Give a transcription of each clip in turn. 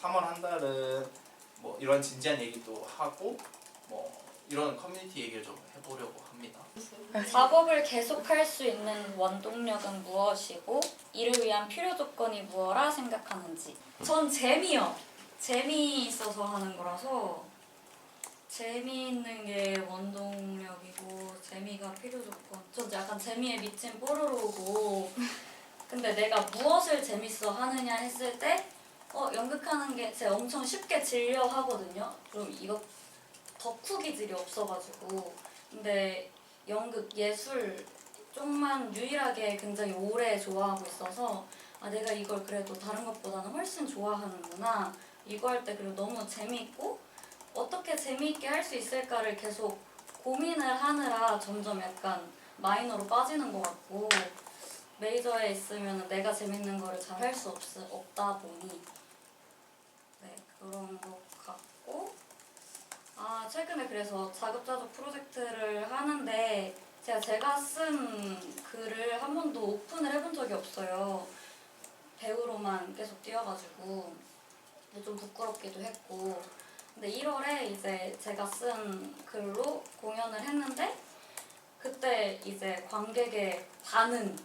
3월 한 달은 뭐 이런 진지한 얘기도 하고 뭐 이런 커뮤니티 얘기를 좀 해보려고 합니다. 작업을 계속할 수 있는 원동력은 무엇이고 이를 위한 필요 조건이 무엇라 생각하는지. 전 재미요. 재미있어서 하는 거라서 재미있는 게 원동력이고 재미가 필요 조건. 전 약간 재미에 미친 뽀로로고 근데 내가 무엇을 재밌어 하느냐 했을 때 연극하는 게 제가 엄청 쉽게 질려 하거든요. 좀 이거 덕후 기질이 없어가지고. 근데 연극, 예술 쪽만 유일하게 굉장히 오래 좋아하고 있어서 내가 이걸 그래도 다른 것보다는 훨씬 좋아하는구나. 이거 할 때 그리고 너무 재미있고 어떻게 재미있게 할 수 있을까를 계속 고민을 하느라 점점 약간 마이너로 빠지는 것 같고 메이저에 있으면 내가 재밌는 거를 잘 할 수 없다 보니 네, 그런 것 같고 최근에 그래서 자급자족 프로젝트를 하는데 제가 쓴 글을 한 번도 오픈을 해본 적이 없어요. 배우로만 계속 뛰어가지고 근데 좀 부끄럽기도 했고 근데 1월에 이제 제가 쓴 글로 공연을 했는데 그때 이제 관객의 반응이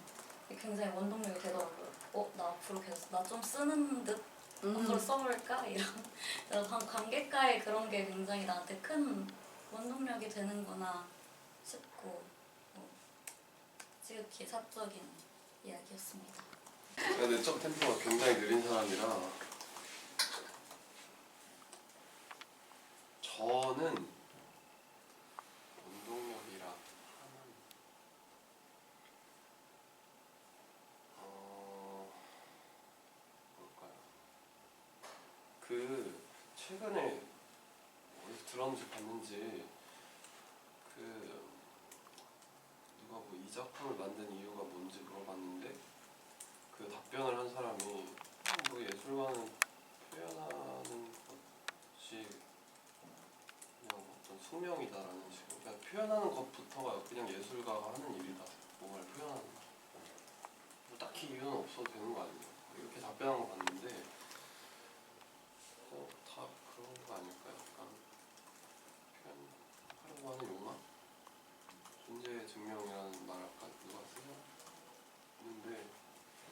굉장히 원동력이 되더라고요. 나 앞으로 계속 나 좀 쓰는 듯 앞으로 써볼까? 이런 관객과의 그런 게 굉장히 나한테 큰 원동력이 되는구나 싶고 지극히 사적인 이야기였습니다. 근데 첫 템포가 굉장히 느린 사람이라 저는 원동력이라 하면 뭘까요? 최근에 어디서 들었는지 봤는지 누가 뭐 이 작품을 만든 이유가 뭔지 물어봤는데 그 답변을 한 사람이 뭐 예술가는 표현하는 것이 그냥 어떤 숙명이다라는 식으로 그냥 표현하는 것부터가 그냥 예술가가 하는 일이다. 뭔가를 표현하는 거. 뭐 딱히 이유는 없어도 되는 거 아니에요? 이렇게 답변한 거 봤는데 다 그런 거 아닐까요? 약간 표현하려고 하는 욕망? 존재의 증명이라는 말 아까 누가 쓰셨는데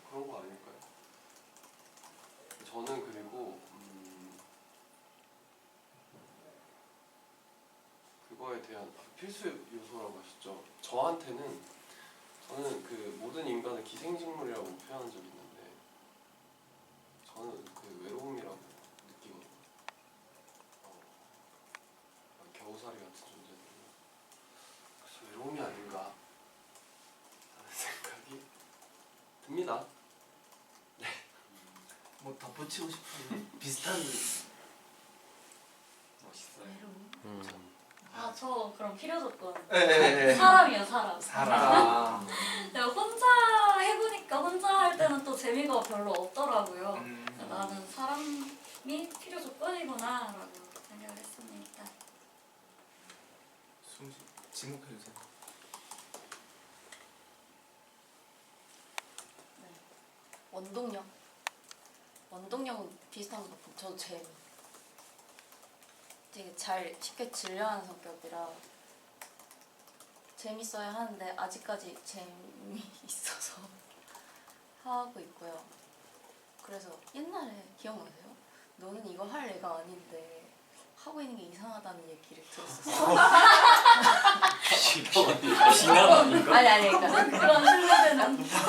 그런 거 아닐까요? 저는 그리고 그거에 대한 필수 요소라고 하셨죠. 저는 그 모든 인간을 기생식물이라고 표현한 적이 있는데 저는 그 외로움이라고 느끼거든요. 겨우살이 같은 존재들. 그래서 외로움이 아닌가 하는 생각이 듭니다. 뭐 덧붙이고 싶은 비슷한 멋있어요. 저 그럼 필요 조건 네. 사람이요 사람. 사람. 내가 혼자 해보니까 혼자 할 때는 또 재미가 별로 없더라고요. 나는 사람이 필요 조건이구나 라고 생각을 했습니다. 지목해주세요. 네. 원동력은 비슷한 것 같아요. 저도 재미. 되게 쉽게 질려하는 성격이라 재밌어야 하는데 아직까지 재미있어서 하고 있고요. 그래서 옛날에 기억나세요? 너는 이거 할 애가 아닌데 하고 있는 게 이상하다는 얘기를 들었었어요. 비난 아닌가? 아니 그러니까 그런 신뢰되는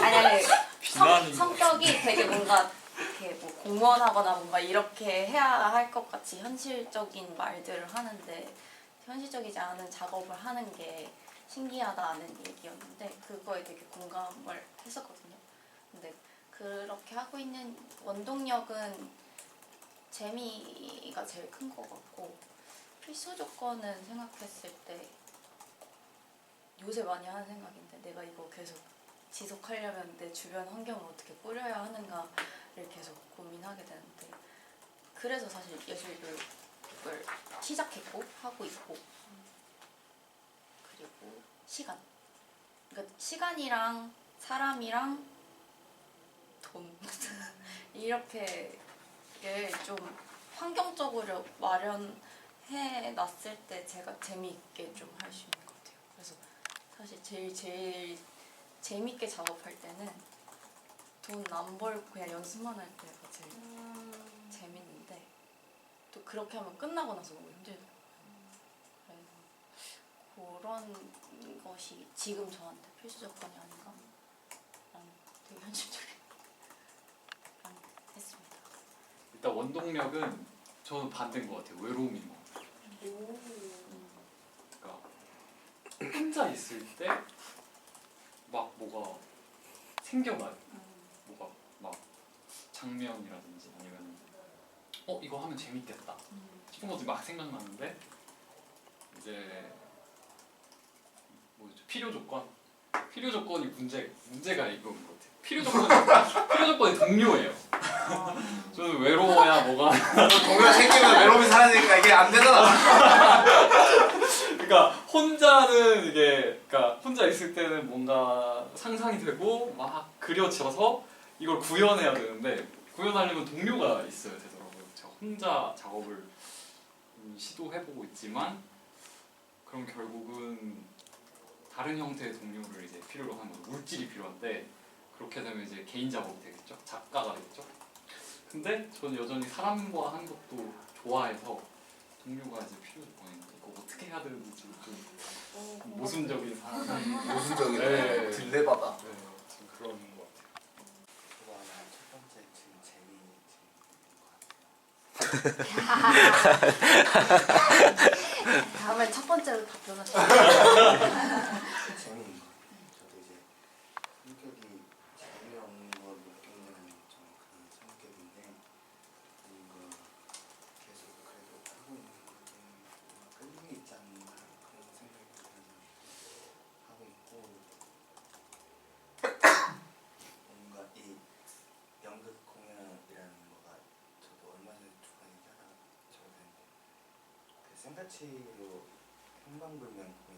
아니 성격이 되게 뭔가 이렇게 뭐 공무원하거나 뭔가 이렇게 해야 할 것 같이 현실적인 말들을 하는데 현실적이지 않은 작업을 하는 게 신기하다는 얘기였는데 그거에 되게 공감을 했었거든요. 근데 그렇게 하고 있는 원동력은 재미가 제일 큰 것 같고 필수 조건은 생각했을 때 요새 많이 하는 생각인데 내가 이거 계속 지속하려면 내 주변 환경을 어떻게 꾸려야 하는가를 계속 고민하게 되는데 그래서 사실 예술교육을 시작했고 하고 있고 그리고 시간 그러니까 시간이랑 사람이랑 돈 이렇게 게 좀 환경적으로 마련해 놨을 때 제가 재미있게 좀 할 수 있는 것 같아요. 그래서 사실 제일 재미있게 작업할 때는 돈 안 벌고 그냥 연습만 할 때가 제일 재밌는데 또 그렇게 하면 끝나고 나서 너무 힘들더라고요. 그래서 그런 것이 지금 저한테 필수 조건이 아닌가? 라는 되게 현실적인 했습니다. 일단 원동력은 저는 반대인 것 같아요. 외로움인 것 같아요. 그러니까 혼자 있을 때 막 뭐가 생겨나요. 뭐가 막 장면이라든지 아니면 이거 하면 재밌겠다 싶은 것들이 막 생각나는데 이제 뭐죠? 필요 조건이 문제가 이거인 것 같아요. 필요 조건이 동료예요. 저는 외로워야 뭐가 동료 생기면 외로움이 사라지니까 이게 안 되잖아. 그러니까 혼자는 그러니까 혼자 있을 때는 뭔가 상상이 되고 막 그려져서 이걸 구현해야 되는데 구현하려면 동료가 있어야 되더라고요. 제가 혼자 작업을 시도해보고 있지만 그럼 결국은 다른 형태의 동료를 이제 필요로 하는 거죠. 물질이 필요한데 그렇게 되면 이제 개인 작업이 되겠죠. 작가가 되겠죠. 근데 저는 여전히 사람과 하는 것도 좋아해서 동료가 이제 필요 조건인데 이거 어떻게 해야 되는지 좀 모순적인 상황이 모순적인 네. 들레바다. 좀 그런 것 같아요. 저도 아마 첫 번째 지금 재미인 것 같아요. 다음에 첫 번째로 답변하시죠. 재미인 것 같아요. 저도 이제 성격이 재미없는 걸 못 겪는 좀 그런 성격인데 뭔가 계속 그래도 하고 있는 것에 뭔가 끌림이 있지 않나 그런 생각이 들면서 하고 있고 뭔가 이 연극 공연이라는 거가 저도 얼마 전에 중간에 하다가 적었는데 그 생가치로 행방불명 이제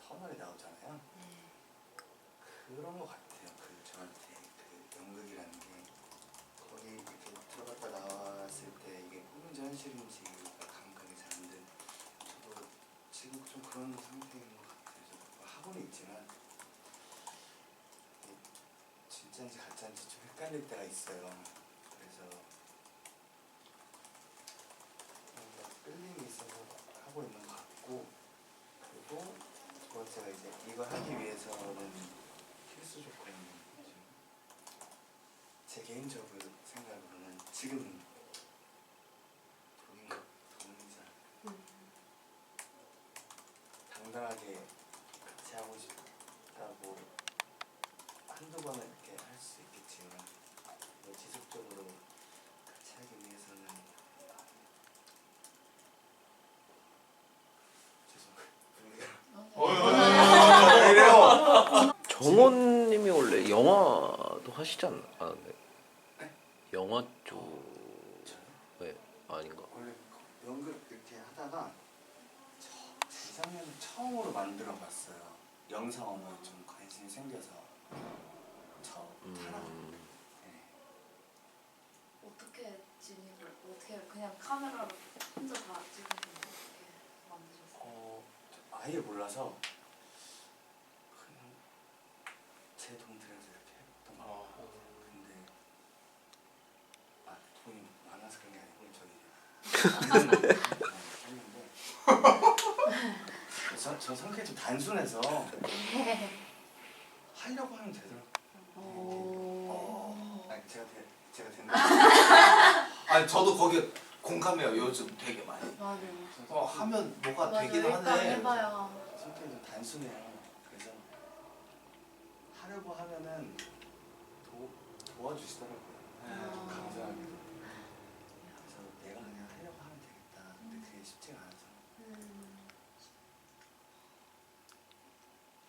터널이 나오잖아요. 그런 것 같아요. 그 저한테 그 연극이라는 게 거기 이렇게 들어갔다 나왔을 때 이게 꿈인지 현실인지가 감각이 잘 안 든. 저도 지금 좀 그런 상태인 것 같아요. 저도 하고는 있지만 이게 진짜인지 가짜인지 좀 헷갈릴 때가 있어요. 그래서 뭔가 끌림이 있어서 하고 있는 것 같고 그리고 두 번째가 이제 이걸 하기 위해서는 필수 조건이 제 개인적으로 생각으로는 지금 돈이지 않을까. 당당하게 같이 하고 싶다고 한두 번은 이렇게 할 수 있겠지만 뭐 지속적으로 같이 하기 위해서는 분위기가 왜 이래요? 정원님이 원래 영화도 하시지 않았나요? 영화 쪽에 아닌가? 원래 연극 이렇게 하다가 재작년에 처음으로 만들어 봤어요. 영상 언어에 좀 관심이 생겨서 처음 타락. 네. 어떻게 진입을 어떻게 그냥 카메라로 혼자 다 찍으시는 어떻게 만드셨어요? 아예 몰라서 그냥 제 돈 들여서 이렇게 했던 거 같아요. 근데 돈이 많아서 그런 게 아니고 저희 했는데 저 성격이 좀 단순해서 하려고 하면 되더라고요. 아니 제가 된다. 아니 저도 거기에 공감해요. 요즘 되게 많이. 맞아요. 하면 뭐가 맞아요. 되긴 일단 하네. 해봐요. 성격이 좀 단순해요. 그래서 하려고 하면은 도와주시더라고요. 감사하게도. 그래서 내가 그냥 하려고 하면 되겠다. 근데 그게 쉽지가 않아서.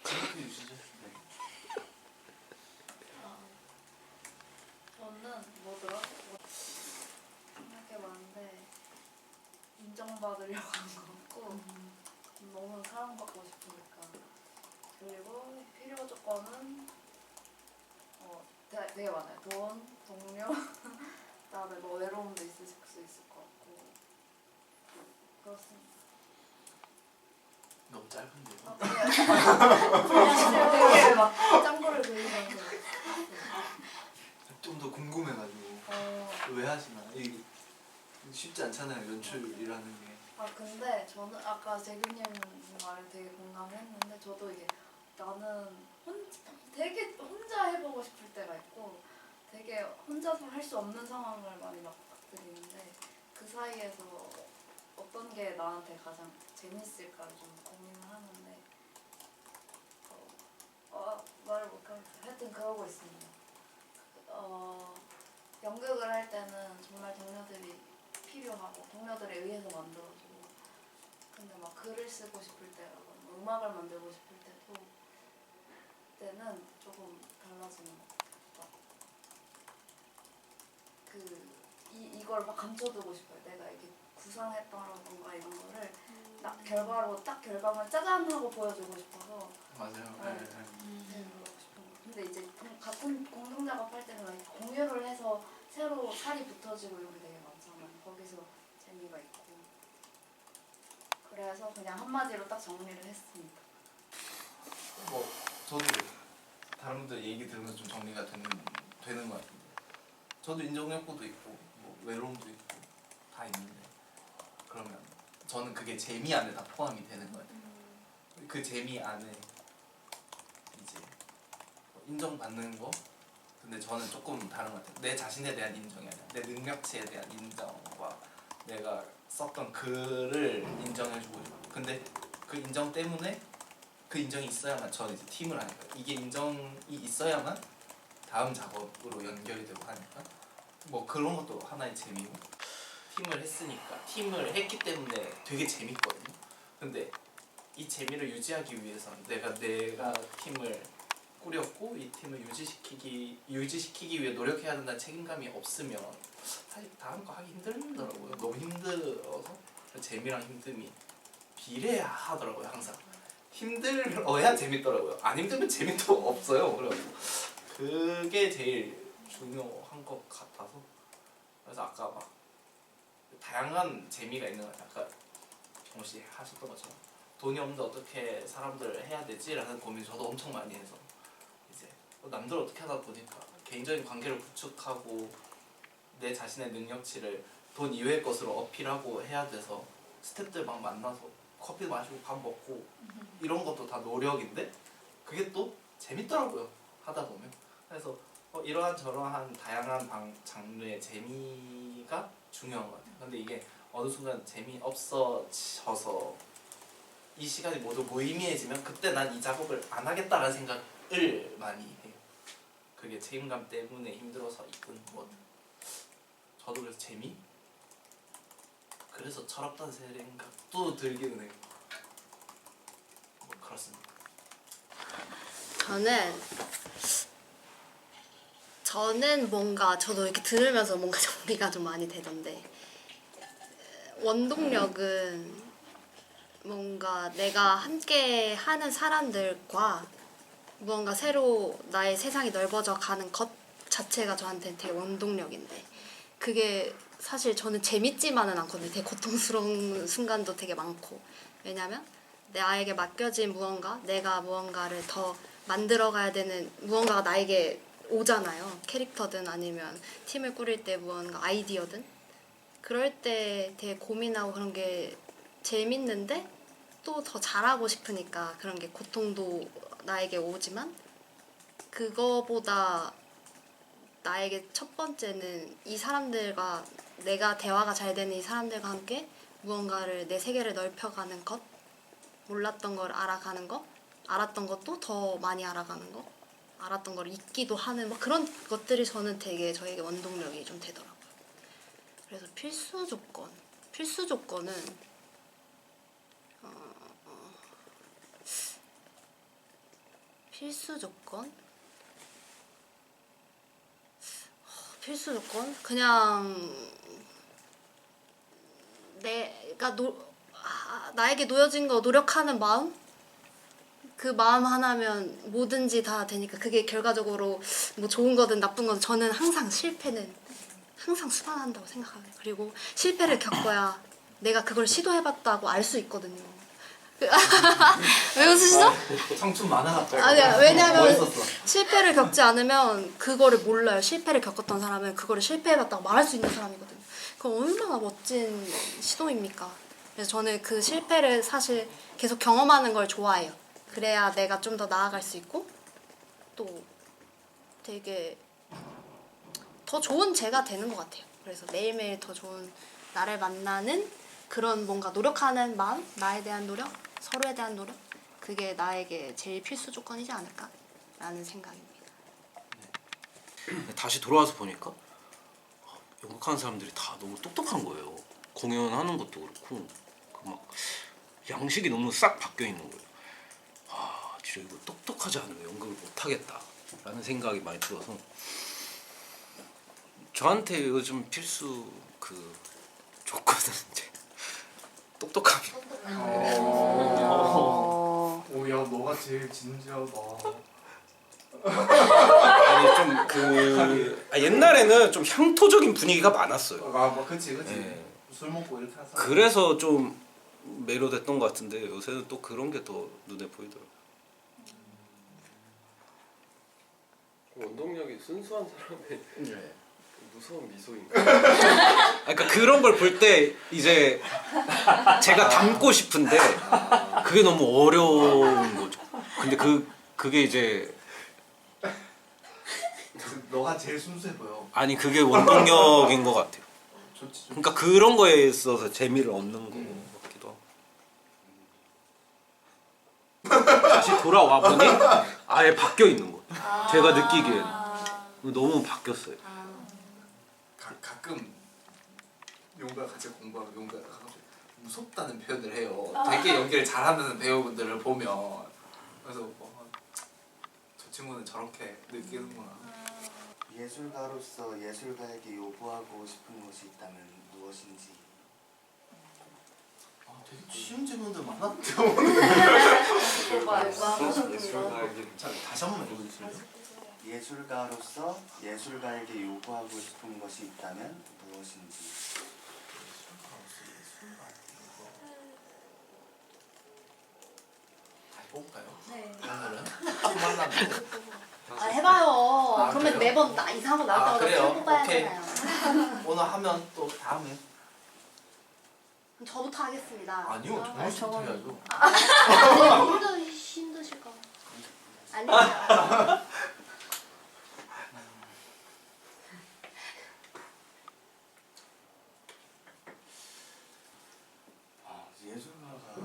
생각해 주시죠. 네. 저는 뭐더라? 생각해봤는데 인정받으려고 하는 것 같고 너무 사랑받고 싶으니까 그리고 필요 조건은 되게 많아요. 돈, 동료, 그다음에 뭐 외로움도 있을 수 있을 것 같고 그렇습니다. 너무 짧은데요. 되게 막 짱구를 그리면서 좀 더 궁금해가지고 왜 하시나? 이게 쉽지 않잖아요, 연출이라는 게. 근데 저는 아까 재균님 말에 되게 공감했는데 저도 이게 나는 되게 혼자 해보고 싶을 때가 있고 되게 혼자서 할 수 없는 상황을 많이 맞닥뜨리는데 그 사이에서 어떤 게 나한테 가장 재밌을까를 좀 고민을 하는데 말을 못하겠어요. 하여튼 그러고 있습니다. 연극을 할 때는 정말 동료들이 필요하고 동료들에 의해서 만들어지고 근데 막 글을 쓰고 싶을 때라거나 음악을 만들고 싶을 때는 조금 달라지는 것 같아요. 이걸 막 감춰두고 싶어요. 내가 이게 구상했다던가 이런 거를 딱 결과물 짜잔 하고 보여주고 싶어서 맞아요. 네. 그러고 싶은 거. 근데 이제 같은 공동 작업할 때는 막 공유를 해서 새로 살이 붙어지고 이런 게 되게 많잖아요. 거기서 재미가 있고 그래서 그냥 한마디로 딱 정리를 했습니다. 뭐 저도 다른 분들 얘기 들으면서 좀 정리가 되는 것 같은데 저도 인정욕구도 있고 뭐 외로움도 있고 다 있는데 그러면 저는 그게 재미 안에 다 포함이 되는 것 같아요. 그 재미 안에 이제 인정받는 거 근데 저는 조금 다른 것 같아요. 내 자신에 대한 인정이 아니라 내 능력치에 대한 인정과 내가 썼던 글을 인정해주고 싶고 근데 그 인정 때문에 그 인정이 있어야만 저는 이제 팀을 하니까 이게 인정이 있어야만 다음 작업으로 연결이 되고 하니까 뭐 그런 것도 하나의 재미고 팀을 했으니까 팀을 했기 때문에 되게 재밌거든요. 근데 이 재미를 유지하기 위해서는 내가 팀을 꾸렸고 이 팀을 유지시키기 위해 노력해야 된다는 책임감이 없으면 사실 다음 거 하기 힘들더라고요. 너무 힘들어서 재미랑 힘듦이 비례하더라고요. 항상 힘들어야 재밌더라고요. 안 힘들면 재미도 없어요. 그래가지고 그게 제일 중요한 것 같아서 그래서 아까 막 다양한 재미가 있는 것 같아요. 아까 정우 씨 하셨던 것처럼 돈이 없는데 어떻게 사람들을 해야 되지라는 고민 저도 엄청 많이 해서 이제 남들 어떻게 하다 보니까 개인적인 관계를 구축하고 내 자신의 능력치를 돈 이외의 것으로 어필하고 해야 돼서 스태프들 막 만나서 커피 마시고 밥 먹고 이런 것도 다 노력인데 그게 또 재밌더라고요. 하다 보면. 그래서 이러한 저러한 다양한 장르의 재미가 중요한 것 같아요. 근데 이게 어느 순간 재미없어져서 이 시간이 모두 무의미해지면 그때 난 이 작업을 안 하겠다라는 생각을 많이 해요. 그게 책임감 때문에 힘들어서 있든 뭐 저도 그래서 재미? 그래서 철없다는 생각도 들기는 해요. 뭐 그렇습니다. 저는 뭔가 저도 이렇게 들으면서 뭔가 정리가 좀 많이 되던데 원동력은 뭔가 내가 함께 하는 사람들과 무언가 새로 나의 세상이 넓어져 가는 것 자체가 저한테는 되게 원동력인데 그게 사실 저는 재밌지만은 않거든요. 되게 고통스러운 순간도 되게 많고 왜냐면 나에게 맡겨진 무언가 내가 무언가를 더 만들어가야 되는 무언가가 나에게 오잖아요. 캐릭터든 아니면 팀을 꾸릴 때 무언가 아이디어든 그럴 때 되게 고민하고 그런 게 재밌는데 또 더 잘하고 싶으니까 그런 게 고통도 나에게 오지만 그거보다 나에게 첫 번째는 이 사람들과 내가 대화가 잘 되는 이 사람들과 함께 무언가를 내 세계를 넓혀가는 것 몰랐던 걸 알아가는 것 알았던 것도 더 많이 알아가는 것 알았던 걸 잊기도 하는 막 그런 것들이 저는 되게 저에게 원동력이 좀 되더라고요. 그래서 필수 조건은 필수 조건? 그냥 내가 나에게 놓여진 거 노력하는 마음? 그 마음 하나면 뭐든지 다 되니까 그게 결과적으로 뭐 좋은 거든 나쁜 거든 저는 항상 실패는 항상 수반한다고 생각하거든요. 그리고 실패를 겪어야 내가 그걸 시도해봤다고 알 수 있거든요. 왜 웃으시죠? 청춘 만화 같다. 아니야, 왜냐면 멋있었어. 실패를 겪지 않으면 그거를 몰라요. 실패를 겪었던 사람은 그거를 실패해봤다고 말할 수 있는 사람이거든요. 그건 얼마나 멋진 시도입니까? 그래서 저는 그 실패를 사실 계속 경험하는 걸 좋아해요. 그래야 내가 좀 더 나아갈 수 있고 또 되게 더 좋은 제가 되는 것 같아요. 그래서 매일매일 더 좋은 나를 만나는 그런 뭔가 노력하는 마음, 나에 대한 노력, 서로에 대한 노력, 그게 나에게 제일 필수 조건이지 않을까라는 생각입니다. 다시 돌아와서 보니까 연극하는 사람들이 다 너무 똑똑한 거예요. 공연하는 것도 그렇고 막 양식이 너무 싹 바뀌어 있는 거예요. 아, 진짜 이거 똑똑하지 않으면 연극을 못 하겠다라는 생각이 많이 들어서 저한테 요즘 필수 그 조건은 이제 똑똑함이에요. 오야 너가 제일 진지하다. 아니 좀 그 옛날에는 좀 향토적인 분위기가 많았어요. 뭐 그치. 네. 술 먹고 이렇게 해서. 그래서 좀 매료됐던 것 같은데 요새는 또 그런 게 더 눈에 보이더라고요. 원동력이 순수한 사람의 네. 무서운 미소인가? 그러니까 그런 걸 볼 때 이제 제가 닮고 싶은데 그게 너무 어려운 거죠. 근데 그게 이제 너가 제일 순수해 보여. 아니 그게 원동력인 것 같아요. 좋지. 그러니까 그런 거에 있어서 재미를 얻는 거 같기도 하고. 다시 돌아와 보니 아예 바뀌어 있는 거예요. 제가 느끼기에는 너무 바뀌었어요. 가끔 용가 같이 공부하고 용가가 무섭다는 표현을 해요. 되게 연기를 잘하는 배우분들을 보면 그래서 저 친구는 저렇게 느끼는구나. 예술가로서 예술가에게 요구하고 싶은 것이 있다면 무엇인지. 아, 되게 쉬운 질문들 많았는데. 예술가에게 자, 다시 한 번만 읽어주실래요? 예술가로서 예술가에게 요구하고 싶은 것이 있다면 무엇인지. 다시 뽑을까요? 네. 오늘은 팀 만났는데. 아 해봐요. 그러면 그래요? 매번 나 이상한 거 나올 때마다 그래요? 뽑아야 오케이. 되잖아요. 오늘 하면 또 다음에. 그럼 저부터 하겠습니다. 아니요, 정말 못해야죠. 아니 힘드실까 봐. 아니요. 예술가가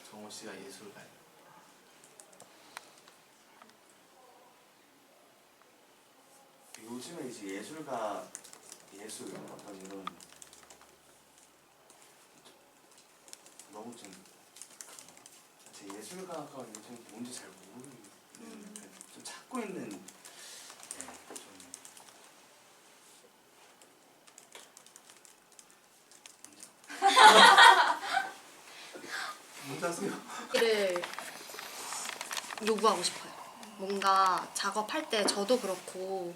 정호 씨가 예술가예요. 요즘에 이제 예술가 예술 어떤 이런 너무 좀 제 예술가가 요즘 뭔지 잘 모르는 좀 찾고 있는 좀 뭔지 아세요? 를 요구하고 싶어요. 뭔가 작업할 때 저도 그렇고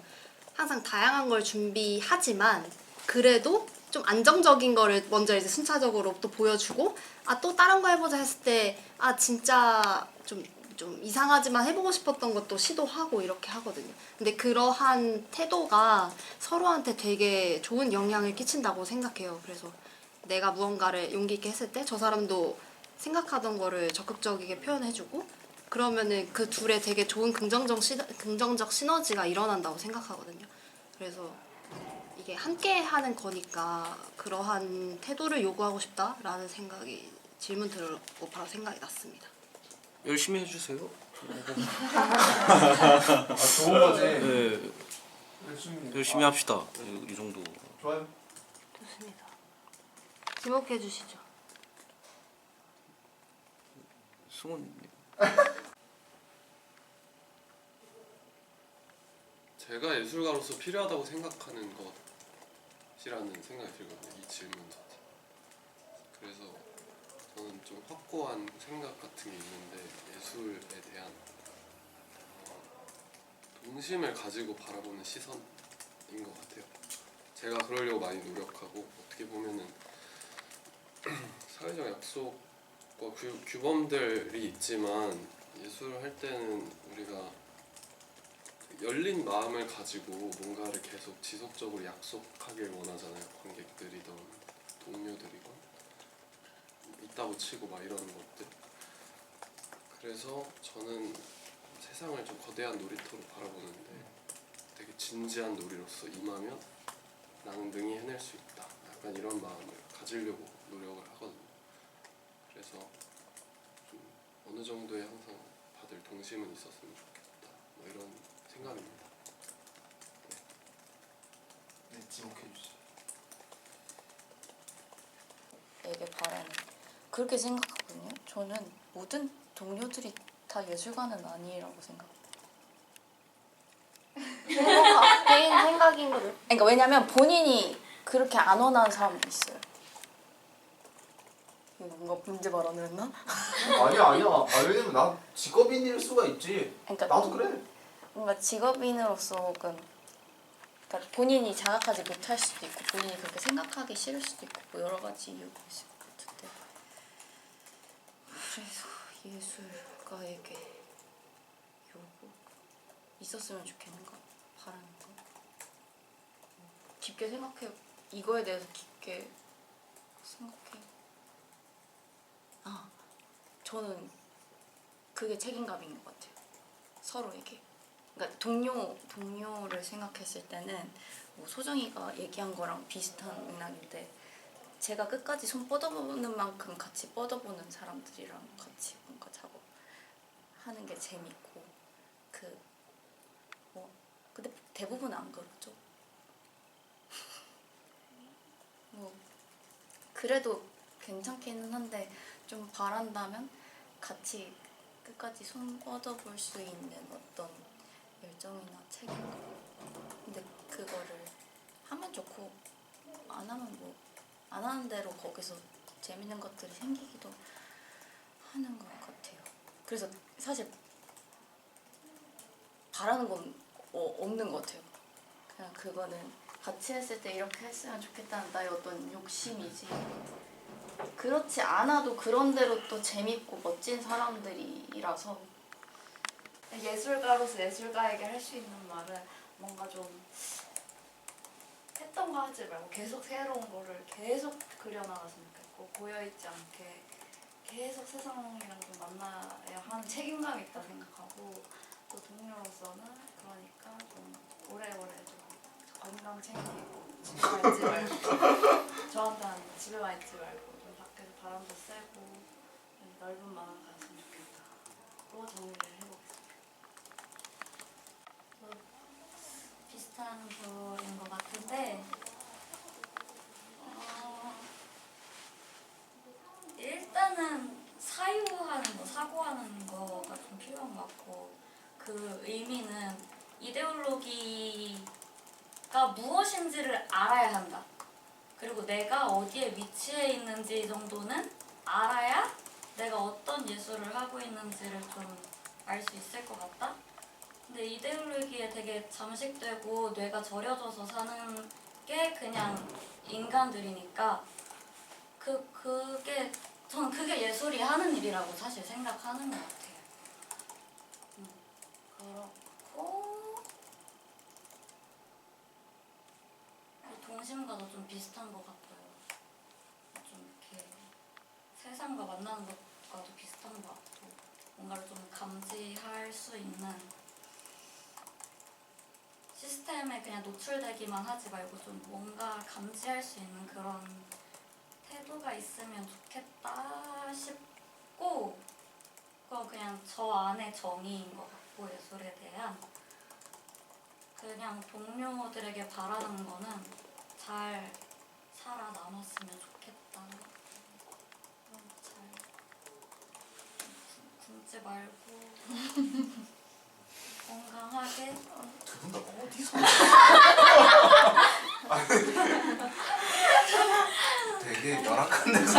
항상 다양한 걸 준비하지만 그래도 좀 안정적인 거를 먼저 이제 순차적으로 또 보여주고 아 또 다른 거 해보자 했을 때 아 진짜 좀 이상하지만 해보고 싶었던 것도 시도하고 이렇게 하거든요. 근데 그러한 태도가 서로한테 되게 좋은 영향을 끼친다고 생각해요. 그래서 내가 무언가를 용기 있게 했을 때 저 사람도 생각하던 거를 적극적이게 표현해주고 그러면은 그 둘의 되게 좋은 긍정적 시너지가 일어난다고 생각하거든요. 그래서 이게 함께 하는 거니까 그러한 태도를 요구하고 싶다라는 생각이 질문 들었고 바로 생각이 났습니다. 열심히 해주세요. 아, 좋은 거지. 네, 열심히 아, 합시다. 이 정도. 좋아요. 좋습니다. 지목해 주시죠. 승훈님. 제가 예술가로서 필요하다고 생각하는 것이라는 생각이 들거든요. 이 질문 자체. 그래서 저는 좀 확고한 생각 같은 게 있는데 예술에 대한 동심을 가지고 바라보는 시선인 것 같아요. 제가 그러려고 많이 노력하고 어떻게 보면은 사회적 약속과 규범들이 있지만 예술을 할 때는 우리가 열린 마음을 가지고 뭔가를 계속 지속적으로 약속하길 원하잖아요. 관객들이든 동료들이건 있다고 치고 막 이러는 것들. 그래서 저는 세상을 좀 거대한 놀이터로 바라보는데 되게 진지한 놀이로서 임하면 나는 능히 해낼 수 있다. 약간 이런 마음을 가지려고 노력을 하거든요. 그래서 좀 어느 정도의 항상 다들 동심은 있었으면 좋겠다. 뭐 이런 생각입니다. 네, 지목해 주시죠. 에게 바라는 그렇게 생각하거든요. 저는 모든 동료들이 다 예술가는 아니라고 생각해요. 개인 생각인 거죠. 그러니까 왜냐면 본인이 그렇게 안 원하는 사람도 있어요. 이거 뭔가 문제 발언을 했나? 아니야. 왜냐면 나 직업인일 수가 있지. 그러니까 나도 그래. 뭔가 직업인으로서 그러니까 본인이 자각하지 못할 수도 있고 본인이 그렇게 생각하기 싫을 수도 있고 뭐 여러 가지 이유가 있을 것 같은데 그래서 예술가에게 요구 있었으면 좋겠는 거 바라는 거 깊게 생각해요. 이거에 대해서 깊게 생각해요. 저는 그게 책임감인 것 같아요. 서로에게. 그러니까 동료를 생각했을 때는 뭐 소정이가 얘기한 거랑 비슷한 맥락인데 제가 끝까지 손 뻗어보는 만큼 같이 뻗어보는 사람들이랑 같이 뭔가 작업하는 게 재밌고 근데 대부분 안 그러죠. 뭐 그래도 괜찮기는 한데 좀 바란다면 같이 끝까지 손 뻗어볼 수 있는 어떤 열정이나 책임감. 근데 그거를 하면 좋고 안 하면 뭐 안 하는 대로 거기서 재밌는 것들이 생기기도 하는 것 같아요. 그래서 사실 바라는 건 없는 것 같아요. 그냥 그거는 같이 했을 때 이렇게 했으면 좋겠다는 나의 어떤 욕심이지. 그렇지 않아도 그런 대로 또 재밌고 멋진 사람들이라서 예술가로서 예술가에게 할 수 있는 말은 뭔가 좀 했던 거 하지 말고 계속 새로운 거를 계속 그려나갔으면 좋겠고 고여있지 않게 계속 세상이랑 좀 만나야 하는 책임감이 있다 생각하고 또 동료로서는 그러니까 좀 오래오래 좀 건강 챙기고 집에만 있지 말고 저한테는 집에만 있지 말고 좀 밖에서 바람도 쐬고 좀 넓은 마음 가졌으면 좋겠다. 또 정리를 해보겠습니다. 비슷한 거인 것 같은데 일단은 사고하는 거가 좀 필요한 것 같고 그 의미는 이데올로기가 무엇인지를 알아야 한다. 그리고 내가 어디에 위치해 있는지 정도는 알아야 내가 어떤 예술을 하고 있는지를 좀 알 수 있을 것 같다. 근데 이데올로기에 되게 잠식되고 뇌가 절여져서 사는 게 그냥 인간들이니까 저는 그게 예술이 하는 일이라고 사실 생각하는 것 같아요. 그렇고 동심과도 좀 비슷한 것 같고요. 좀 이렇게 세상과 만나는 것과도 비슷한 것 같고 뭔가를 좀 감지할 수 있는 시스템에 그냥 노출되기만 하지 말고 좀 뭔가 감지할 수 있는 그런 태도가 있으면 좋겠다 싶고 그건 그냥 저 안의 정의인 것 같고 예술에 대한 그냥 동료들에게 바라는 거는 잘 살아남았으면 좋겠다. 잘 굶지 말고 건강하게 두 분 다 어디서? 되게 열악한 데서.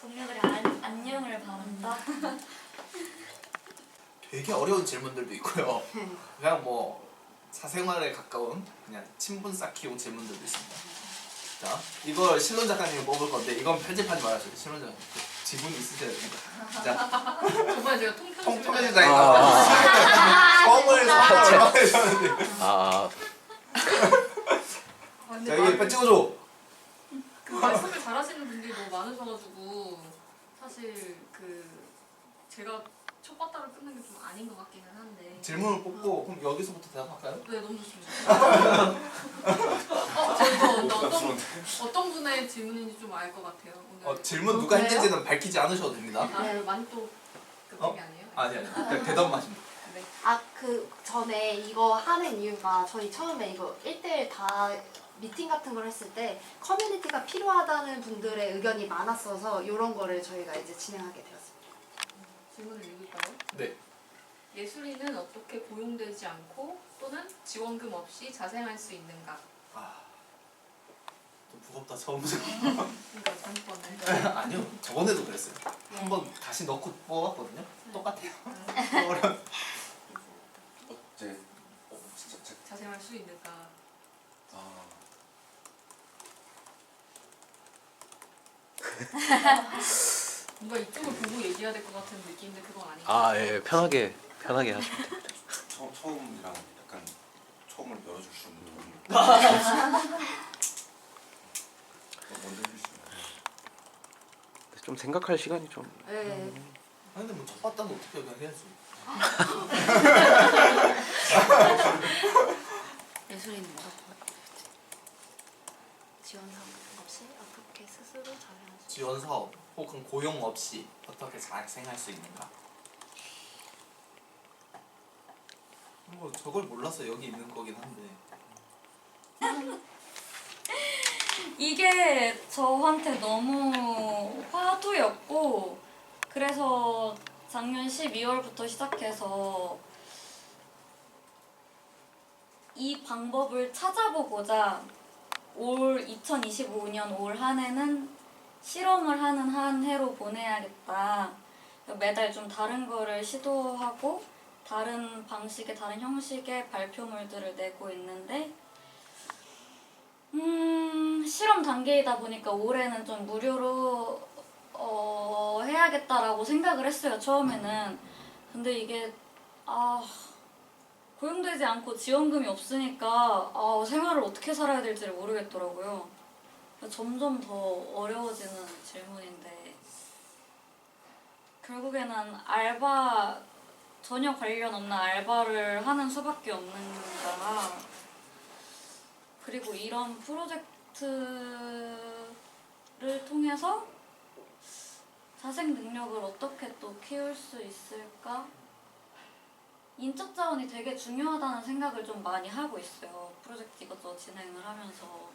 동료들이 안녕을 바란다. 되게 어려운 질문들도 있고요. 그냥 뭐 사생활에 가까운 그냥 친분 쌓기용 질문들도 있습니다. 자, 이걸 신론 작가님이 뽑을 건데 이건 편집하지 말아주세요. 신론 작가님 지분이 있으셔야 됩니다. 자, 정말 제가 통편집을 통편집자니까 처음을 얼마나 해줬는데. 아 자, 여기 pen 찍어줘. 그 말씀을 잘하시는 분들이 너무 많으셔가지고 사실 그 제가 첫 바닥을 끊는 게 좀 아닌 것 같기는 한데. 질문을 뽑고 그럼 여기서부터 대답할까요? 네, 너무 좋습니다. 저도 어떤 분의 질문인지 좀 알 것 같아요. 오늘. 질문 누가 그래요? 했는지는 밝히지 않으셔도 됩니다. 아, 많이 또 그게 아니에요? 아니 그냥 대답만 하십니다. 아, 그 전에 이거 하는 이유가 저희 처음에 이거 1대1 다 미팅 같은 걸 했을 때 커뮤니티가 필요하다는 분들의 의견이 많았어서 이런 거를 저희가 이제 진행하게 되었습니다. 질문을 읽을까요? 네. 예술인은 어떻게 고용되지 않고 또는 지원금 없이 자생할 수 있는가? 좀 무겁다 처음 보자. 그러니까 잘못 봤네. 아니요 저번에도 그랬어요. 한번 다시 넣고 뽑았거든요. 똑같아요. 어려워. 어째 진짜 자생할 수 있는가? 뭔가 이쪽을 보고 얘기해야 될 것 같은 느낌인데 그건 아니고. 예, 편하게 하시면 돼요. 처음이랑 약간 처음을 열어줄 수 있는 분. 먼저 해주시면. 좀 생각할 시간이 좀. 네. 아니 근데 뭐 첫 봤다는 어떻게 그냥 해야지. 예술인은 뭐라고 해야 지원 사업 없이 어떻게 스스로 자생할 수 지원 사업 혹은 고용 없이 어떻게 자생할 수 있는가? 뭐 저걸 몰라서 여기 있는 거긴 한데. 이게 저한테 너무 화두였고 그래서 작년 12월부터 시작해서 이 방법을 찾아보고자 올 2025년 올 한 해는 실험을 하는 한 해로 보내야겠다. 매달 좀 다른 거를 시도하고 다른 방식의 다른 형식의 발표물들을 내고 있는데 실험 단계이다 보니까 올해는 좀 무료로 해야겠다라고 생각을 했어요 처음에는. 근데 이게 고용되지 않고 지원금이 없으니까 생활을 어떻게 살아야 될지를 모르겠더라고요. 점점 더 어려워지는 질문인데 결국에는 전혀 관련 없는 알바를 하는 수밖에 없는가. 그리고 이런 프로젝트를 통해서 자생 능력을 어떻게 또 키울 수 있을까? 인적 자원이 되게 중요하다는 생각을 좀 많이 하고 있어요. 프로젝트 이것저것 진행을 하면서.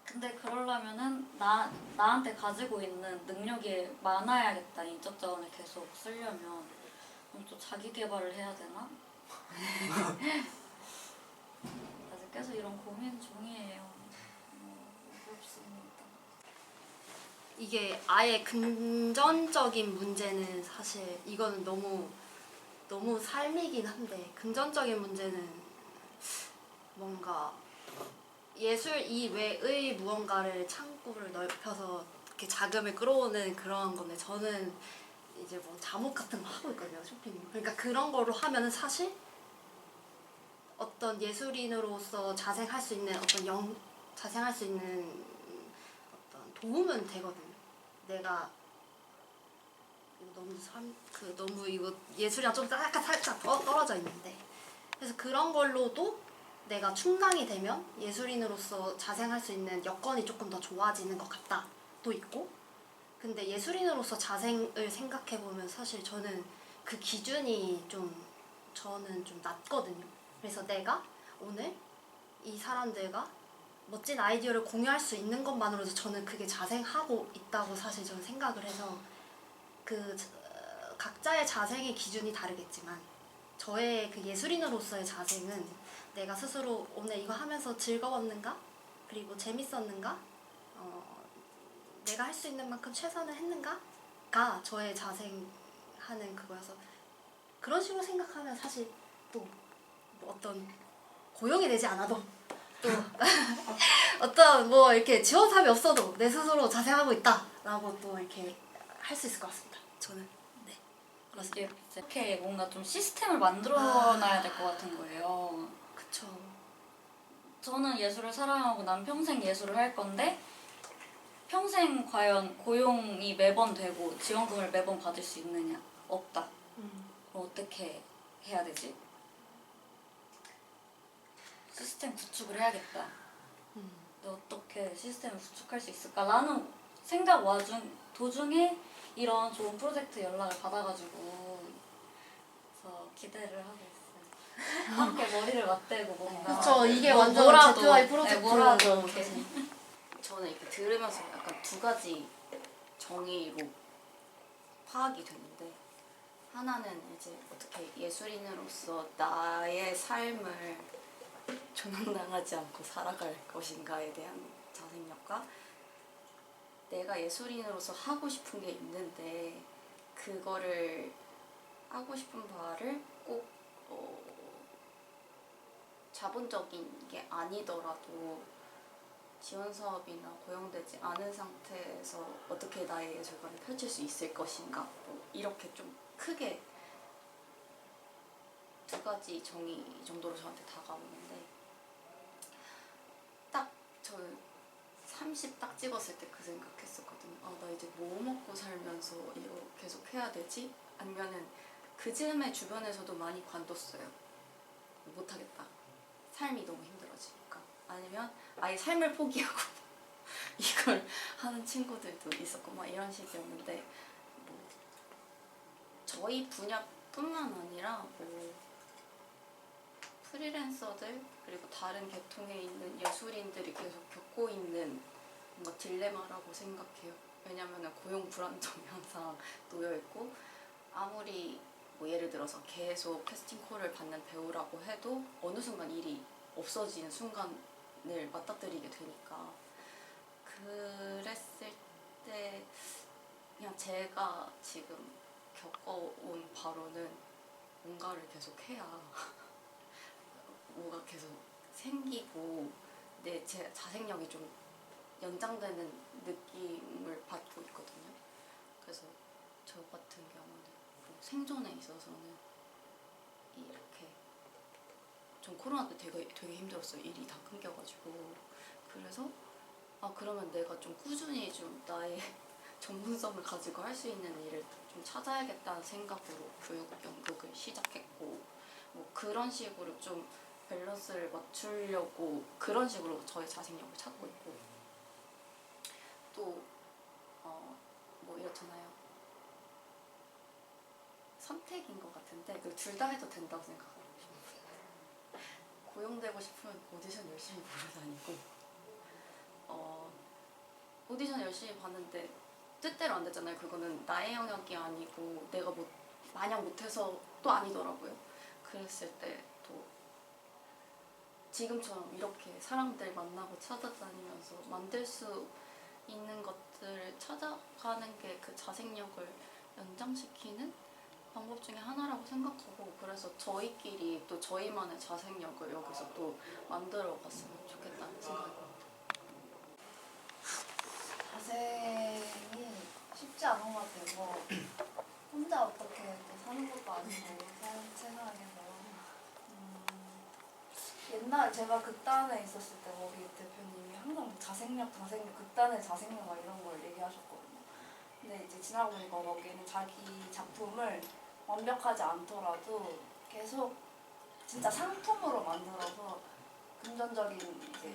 근데 그러려면은 나한테 가지고 있는 능력이 많아야겠다. 인적 자원을 계속 쓰려면. 그럼 또 자기 개발을 해야 되나? 아직 계속 이런 고민 중이에요. 어렵습니다. 이게 아예 금전적인 문제는 사실 이거는 너무 삶이긴 한데 금전적인 문제는 뭔가 예술 이외의 무언가를 창구를 넓혀서 이렇게 자금을 끌어오는 그런 건데 저는 이제 뭐 잠옷 같은 거 하고 있거든요 쇼핑. 그러니까 그런 거로 하면은 사실 어떤 예술인으로서 자생할 수 있는 자생할 수 있는 어떤 도움은 되거든요. 내가 너무 이거 예술이랑 좀 약간 살짝 떨어져 있는데 그래서 그런 걸로도 내가 충당이 되면 예술인으로서 자생할 수 있는 여건이 조금 더 좋아지는 것 같다도 있고 근데 예술인으로서 자생을 생각해보면 사실 저는 그 기준이 저는 좀 낮거든요. 그래서 내가 오늘 이 사람들과 멋진 아이디어를 공유할 수 있는 것만으로도 저는 그게 자생하고 있다고 사실 저는 생각을 해서 각자의 자생의 기준이 다르겠지만 저의 그 예술인으로서의 자생은 내가 스스로 오늘 이거 하면서 즐거웠는가? 그리고 재밌었는가? 내가 할 수 있는 만큼 최선을 했는가?가 저의 자생하는 하는 그거여서 그런 식으로 생각하면 사실 또 뭐 어떤 고용이 되지 않아도 또 어떤 뭐 이렇게 지원 사업이 없어도 내 스스로 자생하고 있다라고 또 이렇게 할 수 있을 것 같습니다. 저는 네 그렇습니다. 이렇게 뭔가 좀 시스템을 만들어놔야 될 것 같은 거예요. 그쵸. 저는 예술을 사랑하고 난 평생 예술을 할 건데 평생 과연 고용이 매번 되고 지원금을 매번 받을 수 있느냐? 없다. 그럼 어떻게 해야 되지? 시스템 구축을 해야겠다. 근데 어떻게 시스템을 구축할 수 있을까라는 생각 도중에 이런 좋은 프로젝트 연락을 받아가지고 그래서 기대를 하고 있어요. 함께 머리를 맞대고 뭔가 그쵸, 이게 뭐- 완전 뭐라도, ZY 네, 프로젝트 뭐라도 거지. 이렇게. 저는 이렇게 들으면서 약간 두 가지 정의로 파악이 되는데, 하나는 이제 어떻게 예술인으로서 나의 삶을 조난당하지 않고 살아갈 것인가에 대한 자생력과, 내가 예술인으로서 하고 싶은 게 있는데 그거를 하고 싶은 바를 꼭 자본적인 게 아니더라도 지원 사업이나 고용되지 않은 상태에서 어떻게 나의 예술관을 펼칠 수 있을 것인가, 뭐 이렇게 좀 크게 두 가지 정의 정도로 저한테 다가오는데, 딱 저 30 딱 찍었을 때 그 생각했었거든요. 아, 나 이제 뭐 먹고 살면서 이거 계속 해야 되지? 아니면은 그 즈음에 주변에서도 많이 관뒀어요. 못하겠다. 삶이 너무 힘들어지니까. 아니면 아예 삶을 포기하고 이걸 하는 친구들도 있었고 막 이런 식이었는데, 뭐 저희 분야뿐만 아니라 뭐 프리랜서들 그리고 다른 계통에 있는 예술인들이 계속 겪고 있는 뭔가 딜레마라고 생각해요. 왜냐면은 고용 불안정이 항상 놓여 있고, 아무리 뭐 예를 들어서 계속 캐스팅 콜을 받는 배우라고 해도 어느 순간 일이 없어지는 순간을 맞닥뜨리게 되니까, 그랬을 때 그냥 제가 지금 겪어온 바로는 뭔가를 계속 해야 뭐가 계속 생기고 제 자생력이 좀 연장되는 느낌을 받고 있거든요. 그래서 저 같은 경우는 뭐 생존에 있어서는 이렇게 전 코로나 때 되게 힘들었어요. 일이 다 끊겨가지고. 그래서 그러면 내가 좀 꾸준히 좀 나의 전문성을 가지고 할 수 있는 일을 좀 찾아야겠다는 생각으로 교육 연극을 시작했고, 뭐 그런 식으로 좀 밸런스를 맞추려고 그런 식으로 저의 자생력을 찾고 있고, 또 뭐 이렇잖아요. 선택인 것 같은데 둘 다 해도 된다고 생각해요. 고용되고 싶으면 오디션 열심히 보러 다니고, 오디션 열심히 봤는데 뜻대로 안 됐잖아요. 그거는 나의 영역이 아니고 내가 뭐 마냥 못해서 또 아니더라고요. 그랬을 때 또 지금처럼 이렇게 사람들 만나고 찾아다니면서 만들 수 있는 것들을 찾아가는 게 그 자생력을 연장시키는 방법 중에 하나라고 생각하고, 그래서 저희끼리 또 저희만의 자생력을 여기서 또 만들어 갔으면 좋겠다는 생각입니다. 자생이 쉽지 않은 것 같아요. 뭐 혼자 어떻게 또 사는 것도 아니고 세상에서 옛날 제가 극단에 있었을 때 우리 대표님이 항상 자생력, 극단의 자생력 이런 걸 얘기하셨거든요. 근데 이제 지나고 보니까 거기는 자기 작품을 완벽하지 않더라도 계속 진짜 상품으로 만들어서 금전적인 이제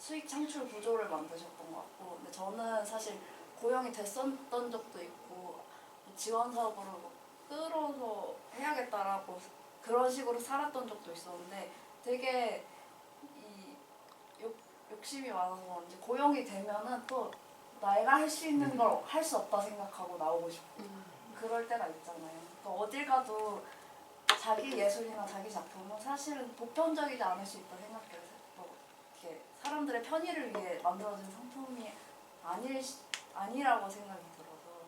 수익 창출 구조를 만드셨던 것 같고, 근데 저는 사실 고용이 됐었던 적도 있고 지원 사업으로 끌어서 해야겠다라고 그런 식으로 살았던 적도 있었는데, 되게 이 욕심이 많아서 이제 고용이 되면은 또 내가 할 수 있는 걸 할 수 없다 생각하고 나오고 싶고 그럴 때가 있잖아요. 그러니까 어딜 가도 자기 예술이나 자기 작품은 사실은 보편적이지 않을 수 있다 생각해요. 또 이렇게 사람들의 편의를 위해 만들어진 상품이 아니라고 생각이 들어서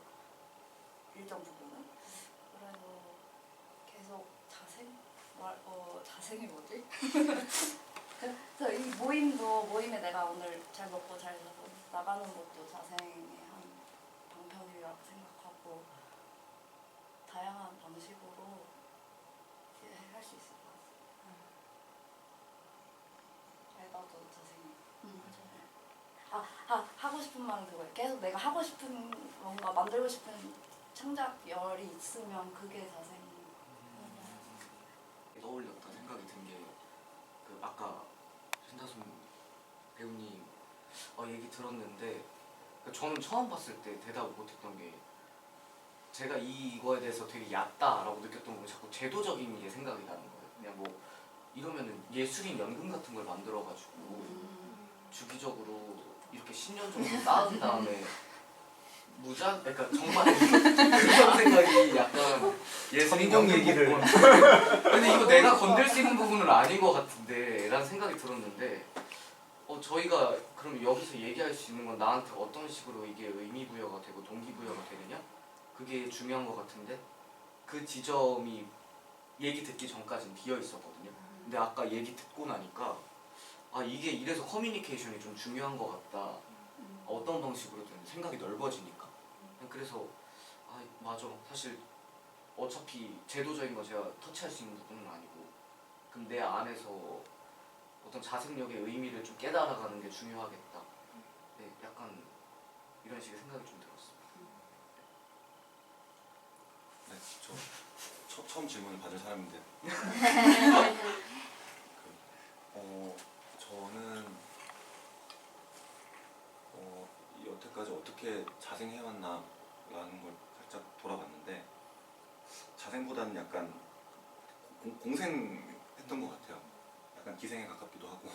일정 부분은. 자생이 뭐지? 그래서 이 모임에 내가 오늘 잘 먹고 잘 자고 나가는 것도 자생의 한 방편이라고 생각하고 다양한 방식으로 할 수 있을 것 같아요. 알바도 자생이. 하고 싶은 말은 그거예요. 계속 내가 하고 싶은 뭔가 만들고 싶은 창작열이 있으면 그게 자생. 떠올렸다 생각이 든 게 그 아까 신다솜 배우님 얘기 들었는데 저는 처음 봤을 때 대답을 못했던 게 제가 이거에 대해서 되게 얕다라고 느꼈던 건 자꾸 제도적인 게 생각이 나는 거예요. 그냥 뭐 이러면은 예술인 연금 같은 걸 만들어가지고 주기적으로 이렇게 10년 정도 쌓은 다음에 그러니까 정말 그런 생각이 약간 예술인 성공 연금 얘기를. 복권. 근데 이거 내가 건들 수 있는 부분은 아닌 것 같은데 라는 생각이 들었는데 저희가 그럼 여기서 얘기할 수 있는 건 나한테 어떤 식으로 이게 의미부여가 되고 동기부여가 되느냐? 그게 중요한 것 같은데 그 지점이 얘기 듣기 전까지는 비어 있었거든요. 근데 아까 얘기 듣고 나니까 이게 이래서 커뮤니케이션이 좀 중요한 것 같다. 어떤 방식으로든 생각이 넓어지니까. 그래서 맞아. 사실 어차피 제도적인 거 제가 터치할 수 있는 부분은 아니고 그럼 내 안에서 어떤 자생력의 의미를 좀 깨달아가는 게 중요하겠다. 네, 약간 이런 식의 생각이 좀 들었어요. 네, 저 처음 질문을 받은 사람인데 저는 여태까지 어떻게 자생해왔나라는 걸 살짝 돌아봤는데 자생보다는 약간 공생했던 것 같아요. 약간 기생에 가깝기도 하고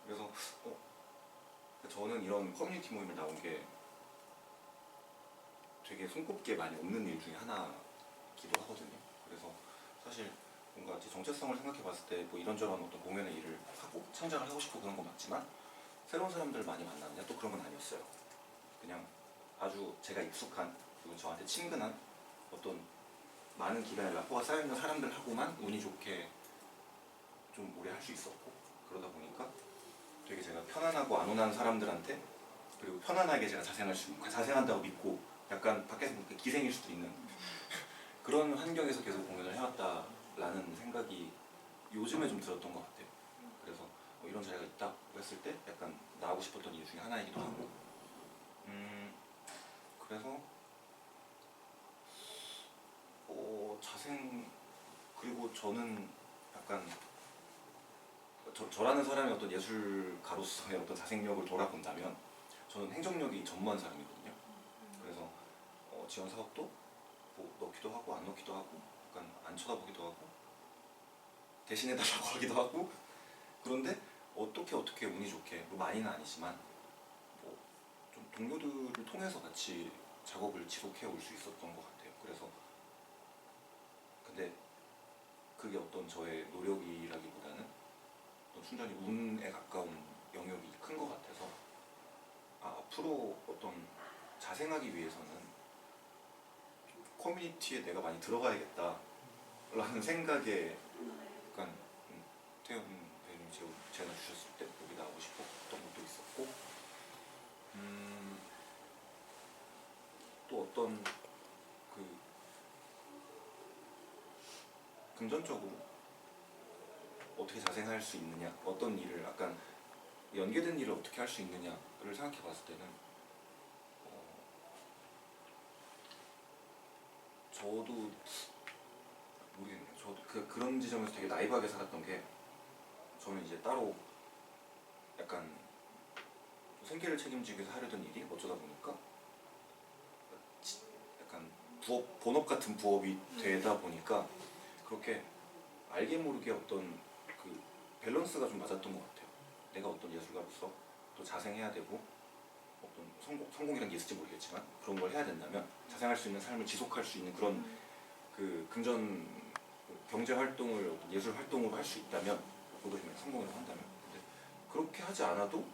그래서 저는 이런 커뮤니티 모임을 나온 게 되게 손꼽기에 많이 없는 일 중에 하나기도 하거든요. 그래서 사실 뭔가 제 정체성을 생각해 봤을 때 뭐 이런저런 어떤 공연의 일을 하고 창작을 하고 싶고 그런 건 맞지만 새로운 사람들을 많이 만나느냐 또 그런 건 아니었어요. 그냥 아주 제가 익숙한 그리고 저한테 친근한 어떤 많은 기간의 라포가 쌓여있는 사람들하고만 운이 좋게 좀 오래 할 수 있었고 그러다 보니까 되게 제가 편안하고 안온한 사람들한테 그리고 편안하게 제가 자생한다고 믿고 약간 밖에서 보니까 기생일 수도 있는 그런 환경에서 계속 공연을 해왔다라는 생각이 요즘에 좀 들었던 것 같아요. 그래서 이런 자리가 있다고 했을 때 약간 나오고 싶었던 이유 중에 하나이기도 하고 그래서 자생 그리고 저는 약간 저라는 사람이 어떤 예술가로서의 어떤 자생력을 돌아본다면 저는 행정력이 전무한 사람이거든요. 그래서 지원 사업도 뭐 넣기도 하고 안 넣기도 하고 약간 안 쳐다보기도 하고 대신해달라고 하기도 하고 그런데 어떻게 운이 좋게 뭐 많이는 아니지만 뭐 좀 동료들을 통해서 같이 작업을 지속해 올 수 있었던 것 같아요. 그래서 근데 그게 어떤 저의 노력이라기보다는 순전히 운에 가까운 영역이 큰 것 같아서 앞으로 어떤 자생하기 위해서는 커뮤니티에 내가 많이 들어가야겠다라는 생각에 약간 태연 배우님 제안을 주셨을 때 여기 나오고 싶었던 것도 있었고 또 어떤 그 금전적으로 어떻게 자생할 수 있느냐 어떤 일을 약간 연계된 일을 어떻게 할 수 있느냐를 생각해 봤을 때는 저도 모르겠네요. 저도 그런 지점에서 되게 나이브하게 살았던 게 저는 이제 따로 약간 생계를 책임지기 위해서 하려던 일이 어쩌다 보니까 약간 본업 같은 부업이 되다 보니까 그렇게 알게 모르게 어떤 그 밸런스가 좀 맞았던 것 같아요. 내가 어떤 예술가로서 또 자생해야 되고 어떤 성공이란 게 있을지 모르겠지만 그런 걸 해야 된다면 자생할 수 있는 삶을 지속할 수 있는 그런 그 금전 경제 활동을 어떤 예술 활동으로 할 수 있다면 그것도 성공을 한다면 근데 그렇게 하지 않아도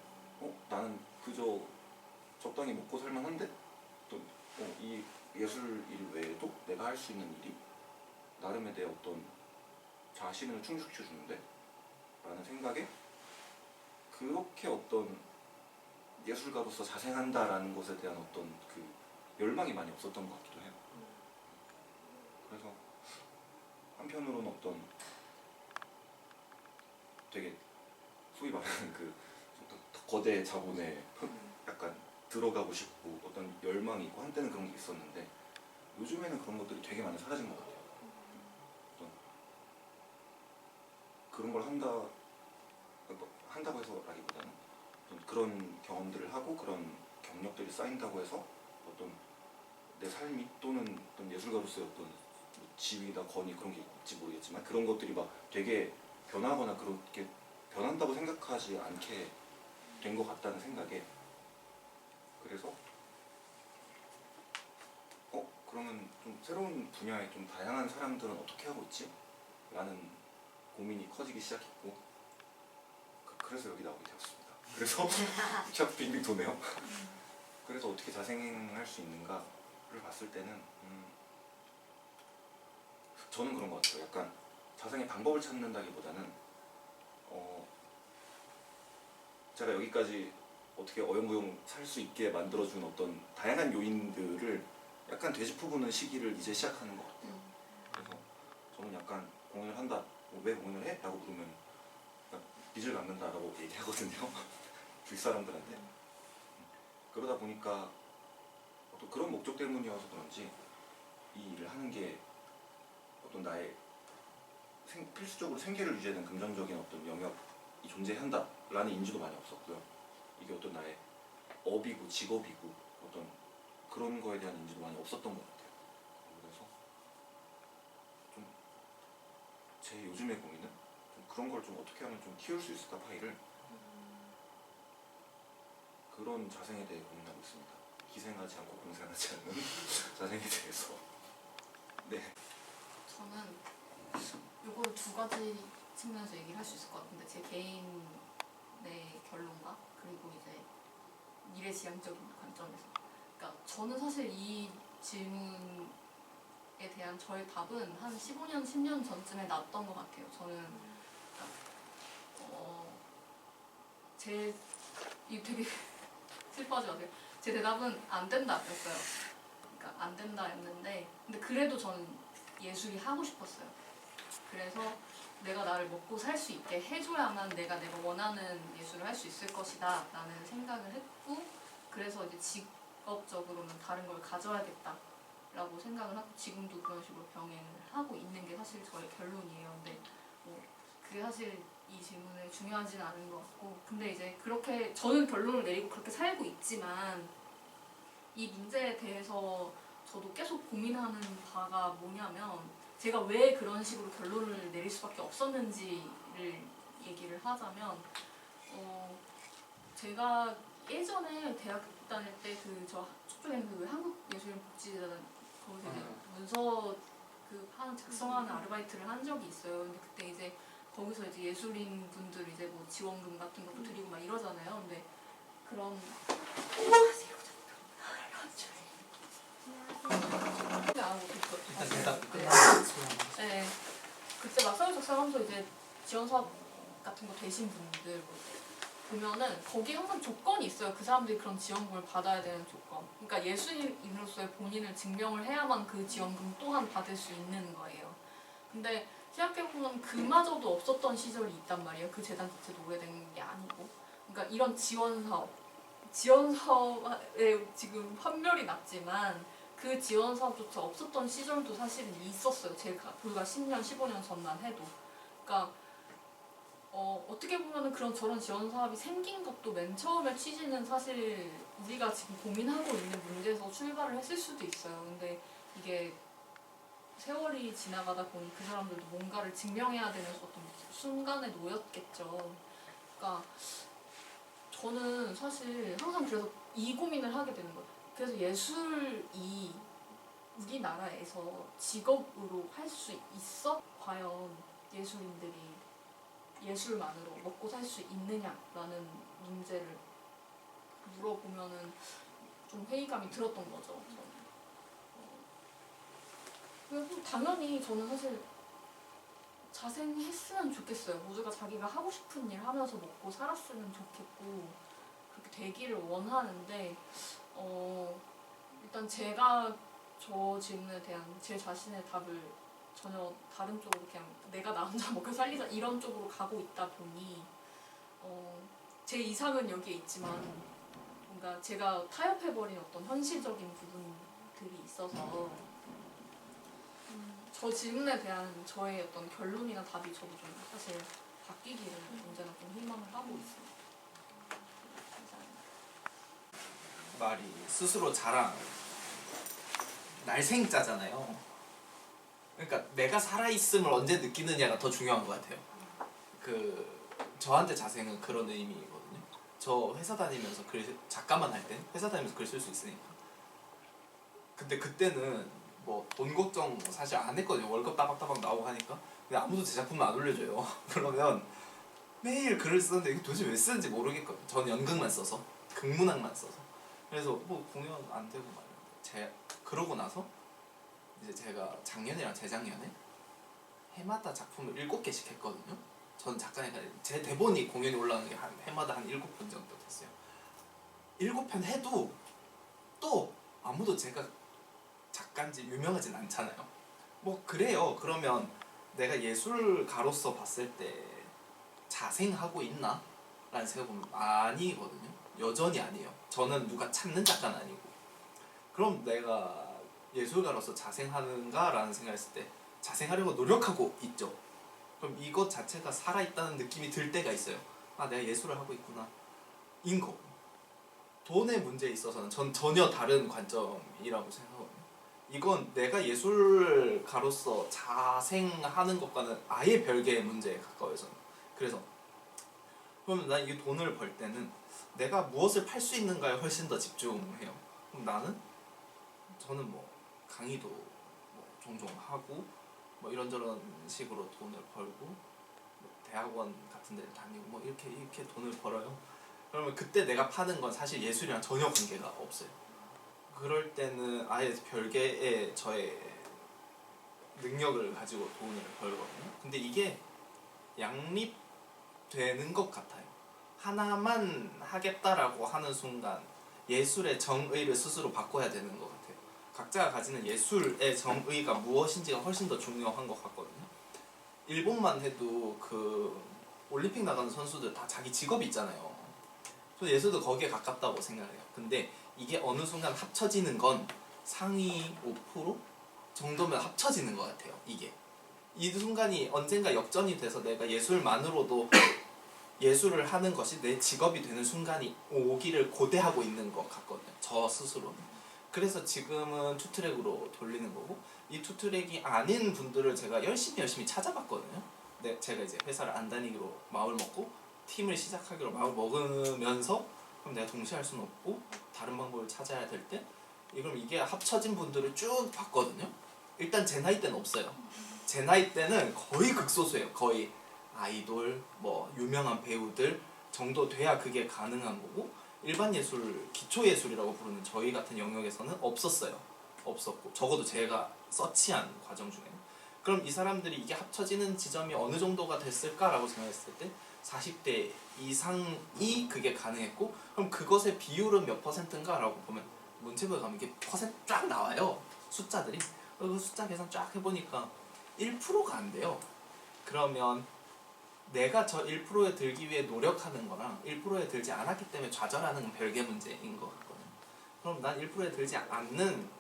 나는 그저 적당히 먹고 살만한데 또 이 예술 일 외에도 내가 할 수 있는 일이 나름의 내 어떤 자신을 충족시켜 주는데 라는 생각에 그렇게 어떤 예술가로서 자생한다라는 것에 대한 어떤 그 열망이 많이 없었던 것 같기도 해요. 그래서 한편으로는 어떤 되게 소위 말하는 그 어떤 거대 자본에 약간 들어가고 싶고 어떤 열망이 있고 한때는 그런 게 있었는데 요즘에는 그런 것들이 되게 많이 사라진 것 같아요. 어떤 그런 걸 한다고 해서라기보다는 어떤 그런 경험들을 하고 그런 경력들이 쌓인다고 해서 어떤 내 삶이 또는 어떤 예술가로서의 어떤 지위나 권위 그런 게 있지 모르겠지만 그런 것들이 막 되게 변하거나 그렇게 변한다고 생각하지 않게 된 것 같다는 생각에 그래서 그러면 좀 새로운 분야의 좀 다양한 사람들은 어떻게 하고 있지? 라는 고민이 커지기 시작했고 그래서 여기 나오게 되었습니다. 그래서 참 빙빙 도네요. 그래서 어떻게 자생할 수 있는가를 봤을 때는 저는 그런 것 같아요. 약간 자생의 방법을 찾는다기보다는 제가 여기까지 어떻게 어영부영 살 수 있게 만들어준 어떤 다양한 요인들을 약간 되짚어보는 시기를 이제 시작하는 것 같아요. 그래서 저는 약간 공연을 한다, 왜 공연을 해? 라고 물으면 빚을 갚는다라고 얘기하거든요. 주위 사람들한테. 그러다 보니까 어떤 그런 목적 때문이어서 그런지 이 일을 하는 게 어떤 나의 필수적으로 생계를 유지하는 금전적인 어떤 영역이 존재한다라는 인지도 많이 없었고요. 이게 어떤 나의 업이고 직업이고 어떤 그런 거에 대한 인지도 많이 없었던 것 같아요. 그래서 좀 제 요즘의 고민은 좀 그런 걸 좀 어떻게 하면 좀 키울 수 있을까 파이를 그런 자생에 대해 고민하고 있습니다. 희생하지 않고 공생하지 않는 자생에 대해서. 네. 저는 이걸 두 가지 측면에서 얘기를 할 수 있을 것 같은데 제 개인의 결론과 그리고 이제 미래지향적인 관점에서 그러니까 저는 사실 이 질문에 대한 저의 답은 한 15년, 10년 전쯤에 났던 것 같아요. 저는 이게 되게 슬퍼하지 마세요. 제 대답은 안 된다였어요. 그러니까 안 된다였는데 근데 그래도 저는 예술이 하고 싶었어요. 그래서 내가 나를 먹고 살 수 있게 해줘야만 내가 원하는 예술을 할 수 있을 것이다 라는 생각을 했고 그래서 이제 직업적으로는 다른 걸 가져야겠다 라고 생각을 하고 지금도 그런 식으로 병행을 하고 있는 게 사실 저의 결론이에요. 근데 그게 사실 이 질문에 중요하지는 않은 것 같고 근데 이제 그렇게 저는 결론을 내리고 그렇게 살고 있지만 이 문제에 대해서 저도 계속 고민하는 바가 뭐냐면 제가 왜 그런 식으로 결론을 내릴 수밖에 없었는지를 얘기를 하자면 제가 예전에 대학 다닐 때 저 쪽에는 그 한국예술인복지재단 거기서 이제 문서 작성하는 아르바이트를 한 적이 있어요. 근데 그때 이제 거기서 이제 예술인 분들 이제 뭐 지원금 같은 것도 드리고 막 이러잖아요. 근데 그런 네, 그때 막 서류 작성하면서 이제 지원 사업 같은 거 되신 분들 뭐 보면은 거기 항상 조건이 있어요. 그 사람들이 그런 지원금을 받아야 되는 조건. 그러니까 예술인으로서의 본인을 증명을 해야만 그 지원금 또한 받을 수 있는 거예요. 근데 생각해보면 그마저도 없었던 시절이 있단 말이에요. 그 재단 자체도 오래된 게 아니고. 그러니까 이런 지원 사업에 지금 환멸이 났지만 그 지원 사업조차 없었던 시절도 사실은 있었어요. 제가 불과 10년, 15년 전만 해도. 그러니까 어떻게 보면은 그런 저런 지원 사업이 생긴 것도 맨 처음에 취지는 사실 우리가 지금 고민하고 있는 문제에서 출발을 했을 수도 있어요. 근데 이게 세월이 지나가다 보니 그 사람들도 뭔가를 증명해야 되는 어떤 순간에 놓였겠죠. 그러니까 저는 사실 항상 그래서 이 고민을 하게 되는 거예요. 그래서 예술이 우리나라에서 직업으로 할 수 있어? 과연 예술인들이 예술만으로 먹고 살 수 있느냐라는 문제를 물어보면은 좀 회의감이 들었던 거죠. 그래서 당연히 저는 사실 자생했으면 좋겠어요. 모두가 자기가 하고 싶은 일 하면서 먹고 살았으면 좋겠고 그렇게 되기를 원하는데 일단 제가 저 질문에 대한 제 자신의 답을 전혀 다른 쪽으로 그냥 내가 나 혼자 먹고 살리자 이런 쪽으로 가고 있다 보니 제 이상은 여기에 있지만 뭔가 제가 타협해버린 어떤 현실적인 부분들이 있어서 저 질문에 대한 저의 어떤 결론이나 답이 저도 좀 사실 바뀌기를 언제나 좀 희망을 하고 있습니다. 감사합니다. 말이 스스로 자랑 날생자잖아요. 그러니까 내가 살아있음을 언제 느끼느냐가 더 중요한 것 같아요. 저한테 자생은 그런 의미거든요. 저 회사 다니면서 작가만 할 때 회사 다니면서 글 쓸 수 있으니까. 근데 그때는 뭐 돈 걱정 사실 안 했거든요. 월급 따박따박 나오고 하니까. 근데 아무도 제 작품을 안 올려줘요. 그러면 매일 글을 쓰는데 이게 도대체 왜 쓰는지 모르겠거든요. 저는 연극만 써서, 극문학만 써서. 그래서 뭐 공연 안 되고 말이야. 그러고 나서 이제 제가 작년이랑 재작년에 해마다 작품을 7개씩 했거든요. 저는 작가니까 제 대본이 공연이 올라가는 게 해마다 한 7편 정도 됐어요. 7편 해도 또 아무도 제가 작가인지 유명하진 않잖아요. 뭐 그래요. 그러면 내가 예술가로서 봤을 때 자생하고 있나? 라는 생각해보면 아니거든요. 여전히 아니에요. 저는 누가 찾는 작가는 아니고. 그럼 내가 예술가로서 자생하는가? 라는 생각했을 때 자생하려고 노력하고 있죠. 그럼 이것 자체가 살아있다는 느낌이 들 때가 있어요. 아, 내가 예술을 하고 있구나. 인 거. 돈의 문제에 있어서는 전 전혀 다른 관점이라고 생각하거든요. 이건 내가 예술가로서 자생하는 것과는 아예 별개의 문제에 가까워요. 저는. 그래서 그러면 난 이 돈을 벌 때는 내가 무엇을 팔 수 있는가에 훨씬 더 집중해요. 그럼 저는 뭐 강의도 뭐 종종 하고 뭐 이런저런 식으로 돈을 벌고 뭐 대학원 같은 데 다니고 뭐 이렇게 돈을 벌어요. 그러면 그때 내가 파는 건 사실 예술이랑 전혀 관계가 없어요. 그럴 때는 아예 별개의 저의 능력을 가지고 돈을 벌거든요. 근데 이게 양립되는 것 같아요. 하나만 하겠다라고 하는 순간 예술의 정의를 스스로 바꿔야 되는 것 같아요. 각자가 가지는 예술의 정의가 무엇인지가 훨씬 더 중요한 것 같거든요. 일본만 해도 올림픽 나가는 선수들 다 자기 직업이 있잖아요. 저는 예술도 거기에 가깝다고 생각해요. 근데 이게 어느 순간 합쳐지는 건 상위 5% 정도면 합쳐지는 것 같아요. 이게 이 순간이 언젠가 역전이 돼서 내가 예술만으로도 예술을 하는 것이 내 직업이 되는 순간이 오기를 고대하고 있는 것 같거든요. 저 스스로는. 그래서 지금은 투트랙으로 돌리는 거고, 이 투트랙이 아닌 분들을 제가 열심히 찾아봤거든요. 제가 이제 회사를 안 다니기로 마음을 먹고 팀을 시작하기로 마음을 먹으면서 그럼 내가 동시에 할 수는 없고 다른 방법을 찾아야 될 때 그럼 이게 합쳐진 분들을 쭉 봤거든요. 일단 제 나이 때는 없어요. 제 나이 때는 거의 극소수예요. 거의 아이돌, 뭐 유명한 배우들 정도 돼야 그게 가능한 거고, 일반 예술, 기초 예술이라고 부르는 저희 같은 영역에서는 없었어요. 없었고 적어도 제가 서치한 과정 중에. 그럼 이 사람들이 이게 합쳐지는 지점이 어느 정도가 됐을까라고 생각했을 때 40대 이상이 그게 가능했고, 그럼 그것의 비율은 몇 %인가 라고 보면 문체부에 가면 이게 퍼센트 쫙 나와요. 숫자들이. 그 숫자 계산 쫙 해보니까 1%가 안 돼요. 그러면 내가 저 1%에 들기 위해 노력하는 거랑 1%에 들지 않았기 때문에 좌절하는 건 별개 문제인 것 같거든요. 그럼 난 1%에 들지 않는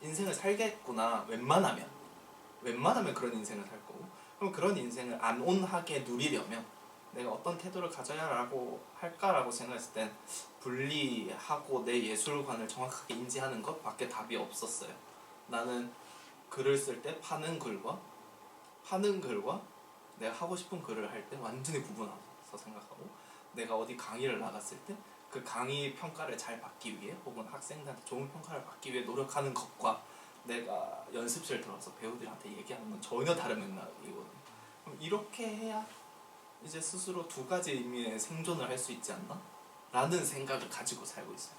인생을 살겠구나. 웬만하면 그런 인생을 살 거고, 그럼 그런 인생을 안 온하게 누리려면 내가 어떤 태도를 가져야 할까라고 생각했을 땐 분리하고 내 예술관을 정확하게 인지하는 것 밖에 답이 없었어요. 나는 글을 쓸 때 파는 글과 내가 하고 싶은 글을 할 때 완전히 구분해서 생각하고, 내가 어디 강의를 나갔을 때 그 강의 평가를 잘 받기 위해 혹은 학생들한테 좋은 평가를 받기 위해 노력하는 것과 내가 연습실 들어가서 배우들한테 얘기하는 건 전혀 다른 맥락이거든요. 그럼 이렇게 해야 이제 스스로 두 가지 의미의 생존을 할 수 있지 않나? 라는 생각을 가지고 살고 있어요.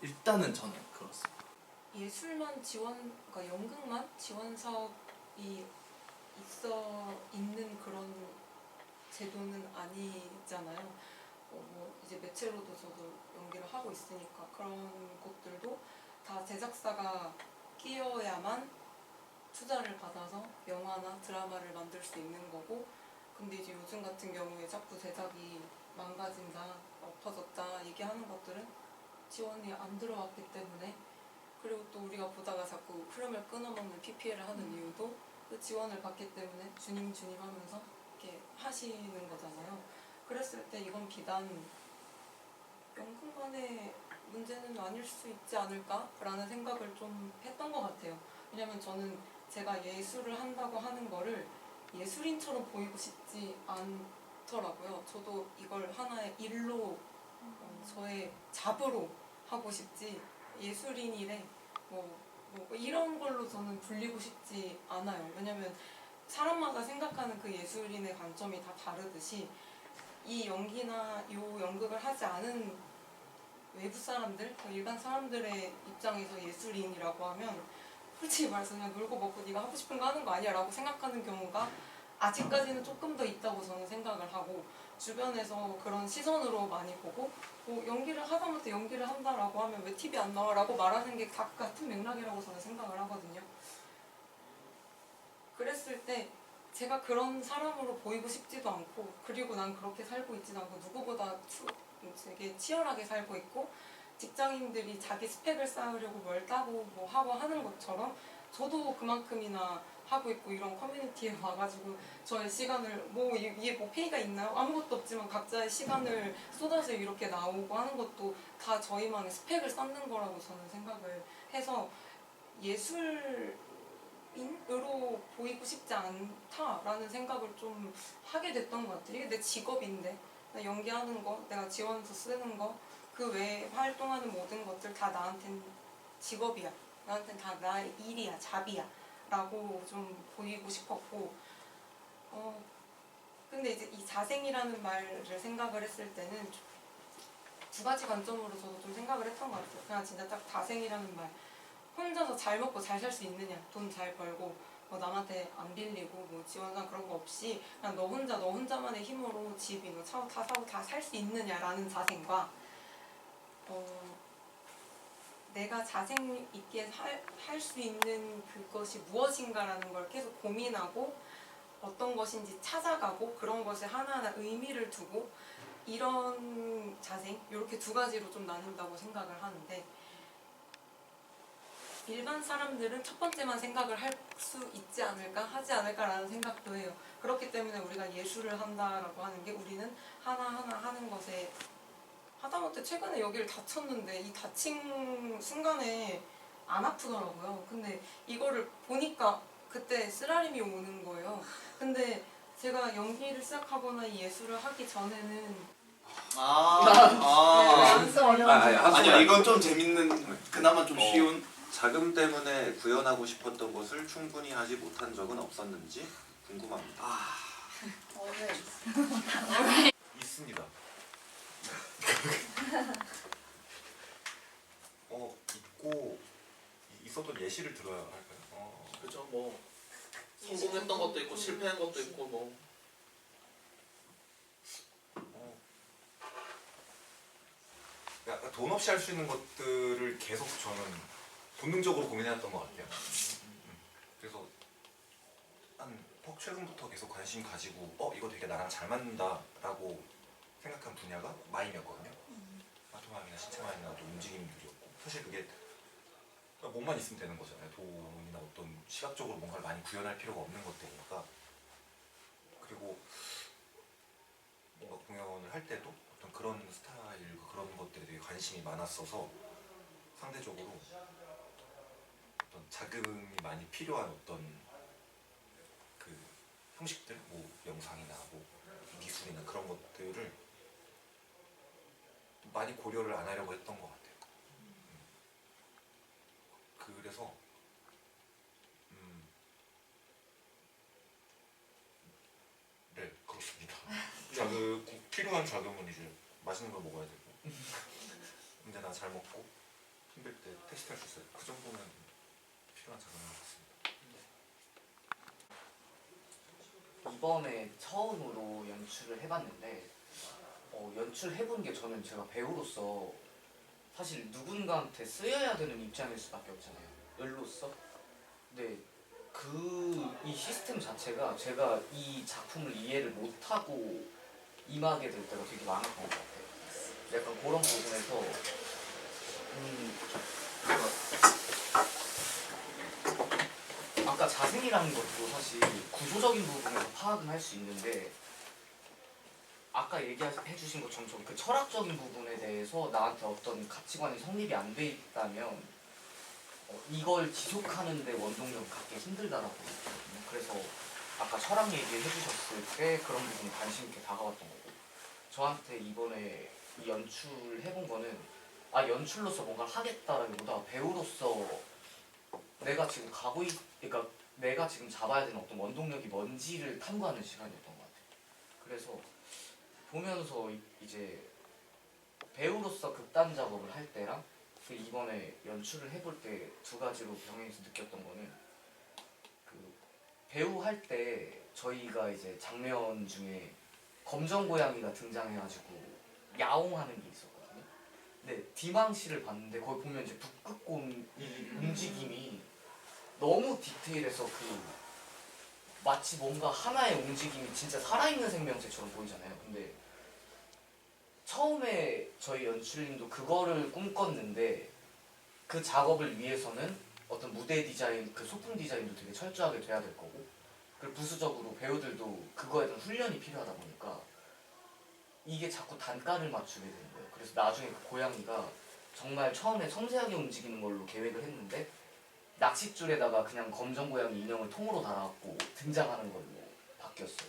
일단은 저는 그렇습니다. 예술만 그러니까 연극만 지원 사업이 있는 그런 제도는 아니잖아요. 뭐 이제 매체로도 저도 연기를 하고 있으니까 그런 것들도 다 제작사가 끼어야만 투자를 받아서 영화나 드라마를 만들 수 있는 거고, 근데 이제 요즘 같은 경우에 자꾸 제작이 망가진다, 엎어졌다 얘기하는 것들은 지원이 안 들어왔기 때문에, 그리고 또 우리가 보다가 자꾸 흐름을 끊어먹는 PPL을 하는 이유도 그 지원을 받기 때문에 주님 하면서 이렇게 하시는 거잖아요. 그랬을 때 이건 비단 연금관의 문제는 아닐 수 있지 않을까라는 생각을 좀 했던 것 같아요. 왜냐면 저는 제가 예술을 한다고 하는 거를 예술인처럼 보이고 싶지 않더라고요. 저도 이걸 하나의 일로 저의 잡으로 하고 싶지, 예술인이래 뭐 이런 걸로 저는 불리고 싶지 않아요. 왜냐면 사람마다 생각하는 그 예술인의 관점이 다 다르듯이 이 연기나 이 연극을 하지 않은 외부 사람들, 일반 사람들의 입장에서 예술인이라고 하면 솔직히 말해서 그냥 놀고 먹고 네가 하고 싶은 거 하는 거 아니야 라고 생각하는 경우가 아직까지는 조금 더 있다고 저는 생각을 하고, 주변에서 그런 시선으로 많이 보고 연기를 하다못해 연기를 한다라고 하면 왜 TV 안 나와? 라고 말하는 게 다 같은 맥락이라고 저는 생각을 하거든요. 그랬을 때 제가 그런 사람으로 보이고 싶지도 않고, 그리고 난 그렇게 살고 있지도 않고, 누구보다 되게 치열하게 살고 있고, 직장인들이 자기 스펙을 쌓으려고 뭘 따고 뭐 하고 하는 것처럼 저도 그만큼이나 하고 있고, 이런 커뮤니티에 와가지고 저의 시간을 이게 뭐 페이가 있나요? 아무것도 없지만 각자의 시간을 쏟아서 이렇게 나오고 하는 것도 다 저희만의 스펙을 쌓는 거라고 저는 생각을 해서 예술인으로 보이고 싶지 않다라는 생각을 좀 하게 됐던 것 같아요. 이게 내 직업인데, 나 연기하는 거, 내가 지원서 쓰는 거, 그 외에 활동하는 모든 것들 다 나한텐 직업이야, 나한텐 다 나의 일이야, 잡이야 라고 좀 보이고 싶었고, 근데 이제 이 자생이라는 말을 생각을 했을 때는 두 가지 관점으로 저도 좀 생각을 했던 것 같아요. 그냥 진짜 딱 자생이라는 말, 혼자서 잘 먹고 잘 살 수 있느냐, 돈 잘 벌고 뭐 남한테 안 빌리고 뭐 지원상 그런 거 없이 그냥 너 혼자만의 힘으로 집이 뭐 차 다 사고 다 살 수 있느냐라는 자생과, 내가 자생 있게 할 수 있는 그것이 무엇인가라는 걸 계속 고민하고 어떤 것인지 찾아가고 그런 것에 하나하나 의미를 두고, 이런 자생, 이렇게 두 가지로 좀 나눈다고 생각을 하는데, 일반 사람들은 첫 번째만 생각을 할 수 있지 않을까, 하지 않을까라는 생각도 해요. 그렇기 때문에 우리가 예술을 한다라고 하는 게, 우리는 하나하나 하는 것에, 하다못해 최근에 여기를 다쳤는데 이 다친 순간에 안 아프더라고요. 근데 이거를 보니까 그때 쓰라림이 오는 거예요. 근데 제가 연기를 시작하거나 이 예술을 하기 전에는 아니야, 이건 좀 재밌는, 그나마 좀 쉬운. 자금 때문에 구현하고 싶었던 것을 충분히 하지 못한 적은 없었는지 궁금합니다. 있습니다. 있고 있었던 예시를 들어야 할까요? 그죠, 뭐 성공했던 것도 있고 실패한 것도 있고 뭐. 약간 돈 없이 할 수 있는 것들을 계속 저는 본능적으로 고민해왔던 것 같아요. 그래서 최근부터 계속 관심 가지고 이거 되게 나랑 잘 맞는다라고 생각한 분야가 마임이었거든요. 아토마임이나 신체마임이나 또 움직임들이었고, 사실 그게 몸만 있으면 되는 거잖아요. 돈이나 어떤 시각적으로 뭔가를 많이 구현할 필요가 없는 것들이니까. 그리고 뭔가 공연을 할 때도 어떤 그런 스타일, 그런 것들에 되게 관심이 많았어서 상대적으로 어떤 자금이 많이 필요한 어떤 그 형식들, 뭐 영상이나 뭐 미술이나 그런 것들을 많이 고려를 안 하려고 했던 것 같아요. 그래서 네, 그렇습니다. 필요한 자금은 이제 맛있는 걸 먹어야 되고, 언제나 잘 먹고 힘들 때 택시 탈 수 있어요. 그 정도면 필요한 자금인 것 같습니다. 이번에 처음으로 연출을 해봤는데 연출해본 게 저는 제가 배우로서 사실 누군가한테 쓰여야 되는 입장일 수밖에 없잖아요. 을로서. 근데 이 시스템 자체가 제가 이 작품을 이해를 못하고 임하게 될 때가 되게 많았던 것 같아요. 약간 그런 부분에서 아까 자생이라는 것도 사실 구조적인 부분에서 파악은 할 수 있는데 아까 얘기해 주신 것처럼 좀 그 철학적인 부분에 대해서 나한테 어떤 가치관이 성립이 안 돼 있다면 이걸 지속하는데 원동력을 갖기 힘들다라고 생각했거든요. 그래서 아까 철학 얘기해 주셨을 때 그런 부분이 관심 있게 다가왔던 거고 저한테 이번에 이 연출을 해본 거는 연출로서 뭔가를 하겠다라기보다 배우로서 내가 지금 그러니까 내가 지금 잡아야 되는 어떤 원동력이 뭔지를 탐구하는 시간이었던 것 같아요. 그래서 보면서 이제 배우로서 극단 작업을 할 때랑 이번에 연출을 해볼 때 두 가지로 병행해서 느꼈던 거는 배우 할 때 저희가 이제 장면 중에 검정 고양이가 등장해가지고 야옹하는 게 있었거든요. 근데 디망시를 봤는데 거기 보면 이제 북극곰 이 움직임이 너무 디테일해서 마치 뭔가 하나의 움직임이 진짜 살아있는 생명체처럼 보이잖아요. 근데 처음에 저희 연출님도 그거를 꿈꿨는데 그 작업을 위해서는 어떤 무대 디자인, 소품 디자인도 되게 철저하게 돼야 될 거고 그리고 부수적으로 배우들도 그거에 대한 훈련이 필요하다 보니까 이게 자꾸 단가를 맞추게 되는 거예요. 그래서 나중에 그 고양이가 정말 처음에 섬세하게 움직이는 걸로 계획을 했는데 낚싯줄에다가 그냥 검정 고양이 인형을 통으로 달아갖고 등장하는 걸로 바뀌었어요.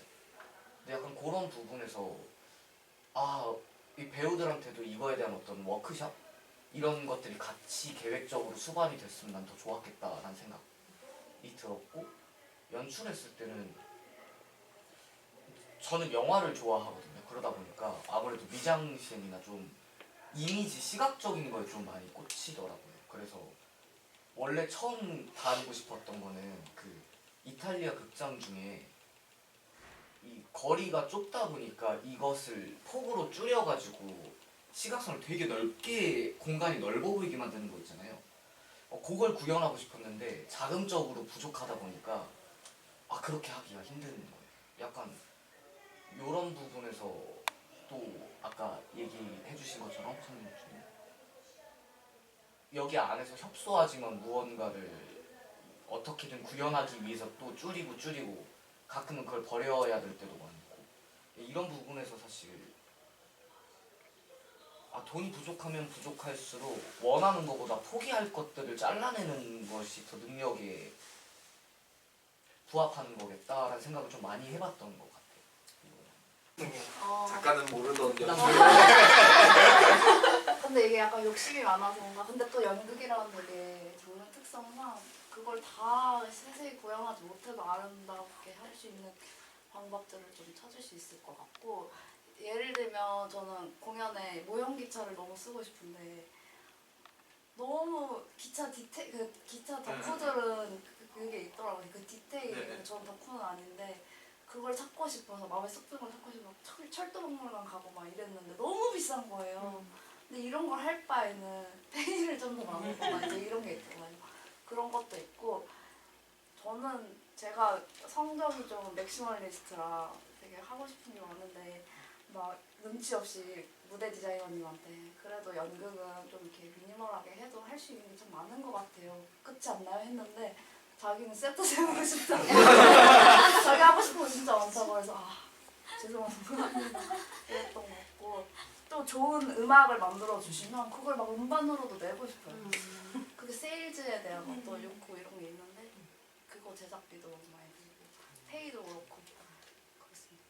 근데 약간 그런 부분에서 이 배우들한테도 이거에 대한 어떤 워크숍? 이런 것들이 같이 계획적으로 수반이 됐으면 난 더 좋았겠다라는 생각이 들었고 연출했을 때는 저는 영화를 좋아하거든요. 그러다 보니까 아무래도 미장센이나 좀 이미지, 시각적인 거에 좀 많이 꽂히더라고요. 그래서 원래 처음 다루고 싶었던 거는 이탈리아 극장 중에 이 거리가 좁다 보니까 이것을 폭으로 줄여가지고 시각성을 되게 넓게 공간이 넓어 보이게 만드는 거 있잖아요. 그걸 구현하고 싶었는데 자금적으로 부족하다 보니까 그렇게 하기가 힘든 거예요. 약간 이런 부분에서 또 아까 얘기해 주신 것처럼 여기 안에서 협소하지만 무언가를 어떻게든 구현하기 위해서 또 줄이고 가끔은 그걸 버려야 될 때도 많고 이런 부분에서 사실 돈이 부족하면 부족할수록 원하는 것보다 포기할 것들을 잘라내는 것이 더 능력에 부합하는 거겠다라는 생각을 좀 많이 해봤던 것 같아요. 작가는 모르던 연출. 근데 이게 약간 욕심이 많아서 뭔가 근데 또 연극이라는 되게 장르 특성상 그걸 다 세세히 구현하지 못해도 아름답게 할 수 있는 방법들을 좀 찾을 수 있을 것 같고 예를 들면 저는 공연에 모형 기차를 너무 쓰고 싶은데 너무 기차 기차 덕후들은 그게 있더라고요. 그 디테일 전 덕후는 아닌데 그걸 찾고 싶어서 마음에 쏙 드는 걸 찾고 싶어서 철도박물관 가고 막 이랬는데 너무 비싼 거예요. 근데 이런 걸 할 바에는 페이를 좀 더 나누거나 이제 이런 게 있잖아요. 그런 것도 있고 저는 제가 성적이 좀 맥시멀리스트라 되게 하고 싶은 게 많은데 막 눈치 없이 무대 디자이너님한테 그래도 연극은 좀 이렇게 미니멀하게 해도 할 수 있는 게 좀 많은 것 같아요. 그렇지 않나요? 했는데 자기는 세트 세우고 싶다고 자기 하고 싶은 거 진짜 많다고 해서 죄송합니다 이랬던 것 같고 또 좋은 음악을 만들어 주시면 그걸 막 음반으로도 내고 싶어요. 그게 세일즈에 대한 어떤 욕구 이런 게 있는데 그거 제작비도 너무 많이 들고 페이도 그렇고 그렇습니다.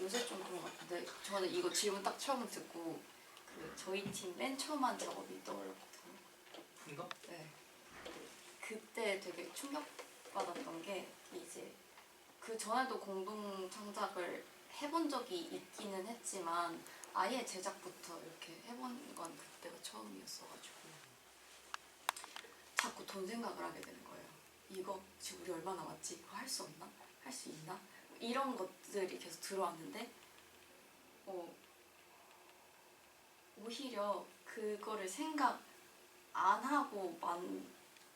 요새 좀 그런 것 같은데 저는 이거 질문 딱 처음 듣고 저희 팀 맨 처음 한 작업이 떠올랐거든요. 이거? 네. 그때 되게 충격받았던 게 이제 그 전에도 공동 창작을 해본 적이 있기는 했지만 아예 제작부터 이렇게 해본 건 그때가 처음이었어가지고 자꾸 돈 생각을 하게 되는 거예요. 이거 지금 우리 얼마 남았지? 이거 할 수 없나? 할 수 있나? 이런 것들이 계속 들어왔는데 오히려 그거를 생각 안 하고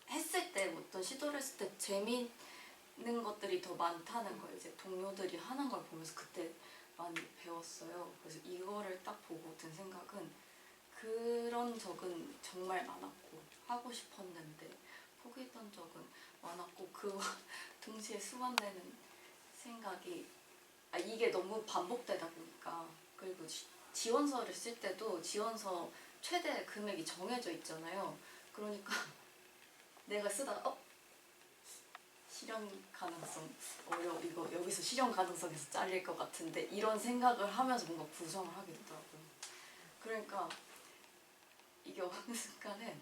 했을 때 어떤 시도를 했을 때 재미있는 것들이 더 많다는 걸 이제 동료들이 하는 걸 보면서 그때 많이 배웠어요. 그래서 이거를 딱 보고 든 생각은 그런 적은 정말 많았고 하고 싶었는데 포기했던 적은 많았고 그와 동시에 수반되는 생각이 이게 너무 반복되다 보니까 그리고 지원서를 쓸 때도 지원서 최대 금액이 정해져 있잖아요. 그러니까 내가 쓰다가 실현 가능성 이거 여기서 실현 가능성에서 잘릴 것 같은데 이런 생각을 하면서 뭔가 구성을 하게 되더라고요. 그러니까 이게 어느 순간에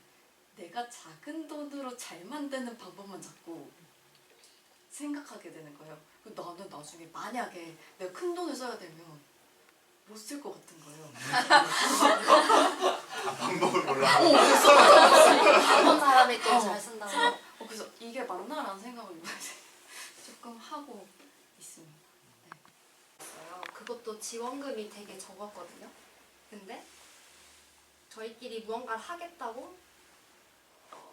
내가 작은 돈으로 잘 만드는 방법만 자꾸 생각하게 되는 거예요. 나는 나중에 만약에 내가 큰 돈을 써야 되면 못 쓸 것 같은 거예요. 방법을 몰라. 어떤 사람이 또 잘 쓴다고. 그래서 이게 맞나라는 생각을 조금 하고 있습니다. 그것도 지원금이 되게 적었거든요. 근데 저희끼리 무언가를 하겠다고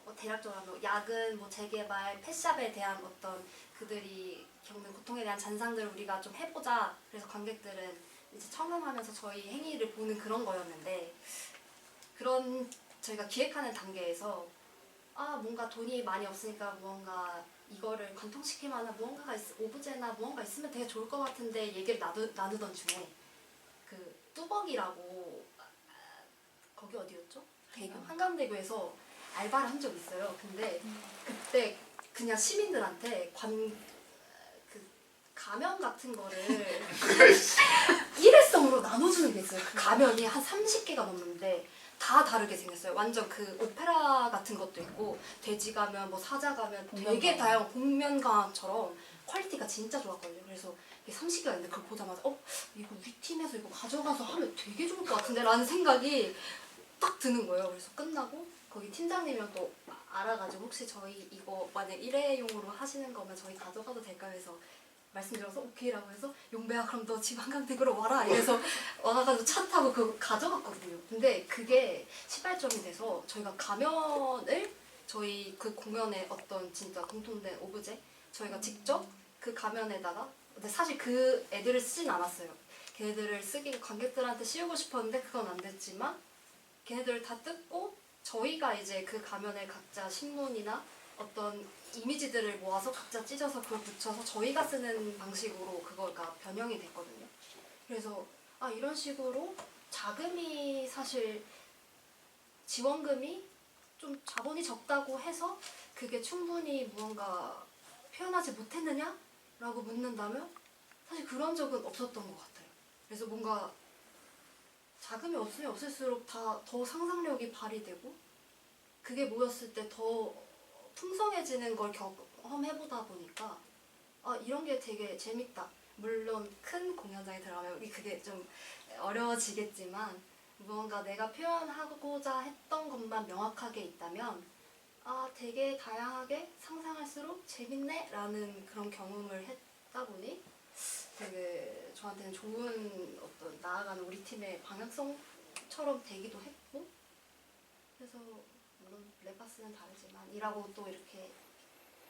뭐 대략적으로 뭐 야근, 뭐 재개발, 펫샵에 대한 어떤 그들이 겪는 고통에 대한 잔상들을 우리가 좀 해보자. 그래서 관객들은 이제 청음하면서 저희 행위를 보는 그런 거였는데 그런 저희가 기획하는 단계에서 뭔가 돈이 많이 없으니까 무언가 이거를 관통시킬 만한 무언가가 오브제나 무언가 있으면 되게 좋을 것 같은데 얘기를 나누던 중에 그 뚜벅이라고 거기 어디였죠? 대교? 한강대교에서 알바를 한 적이 있어요. 근데 그때 그냥 시민들한테 가면 같은 거를 일회성으로 나눠주는 게 있어요. 그 가면이 한 30개가 넘는데 다 다르게 생겼어요. 완전 그 오페라 같은 것도 있고 돼지 가면, 뭐 사자 가면 되게 다양한 복면가처럼 퀄리티가 진짜 좋았거든요. 그래서 이게 30개가 있는데 그걸 보자마자 이거 우리 팀에서 이거 가져가서 하면 되게 좋을 것 같은데 라는 생각이 딱 드는 거예요. 그래서 끝나고 거기 팀장님이랑 또 알아가지고 혹시 저희 이거 만약 일회용으로 하시는 거면 저희 가져가도 될까요? 해서 말씀드려서 오케이라고 해서 용배야 그럼 너 지금 한강대교로 와라 이래서 와가지고 차 타고 그거 가져갔거든요. 근데 그게 시발점이 돼서 저희가 가면을 저희 그 공연의 어떤 진짜 공통된 오브제 저희가 직접 그 가면에다가 근데 사실 그 애들을 쓰진 않았어요. 걔네들을 쓰기 관객들한테 씌우고 싶었는데 그건 안 됐지만 걔네들을 다 뜯고 저희가 이제 그 가면에 각자 신문이나 어떤 이미지들을 모아서 각자 찢어서 그걸 붙여서 저희가 쓰는 방식으로 그거가 변형이 됐거든요. 그래서 이런 식으로 자금이 사실 지원금이 좀 자본이 적다고 해서 그게 충분히 무언가 표현하지 못했느냐라고 묻는다면 사실 그런 적은 없었던 것 같아요. 그래서 뭔가 자금이 없으면 없을수록 더 상상력이 발휘되고 그게 모였을 때 더 풍성해지는 걸 경험해보다 보니까 이런 게 되게 재밌다. 물론 큰 공연장에 들어가면 우리 그게 좀 어려워지겠지만 무언가 내가 표현하고자 했던 것만 명확하게 있다면 되게 다양하게 상상할수록 재밌네 라는 그런 경험을 했다 보니 되게 저한테는 좋은 어떤 나아가는 우리 팀의 방향성처럼 되기도 했고 그래서 물론 레파스는 다르지만 이라고 또 이렇게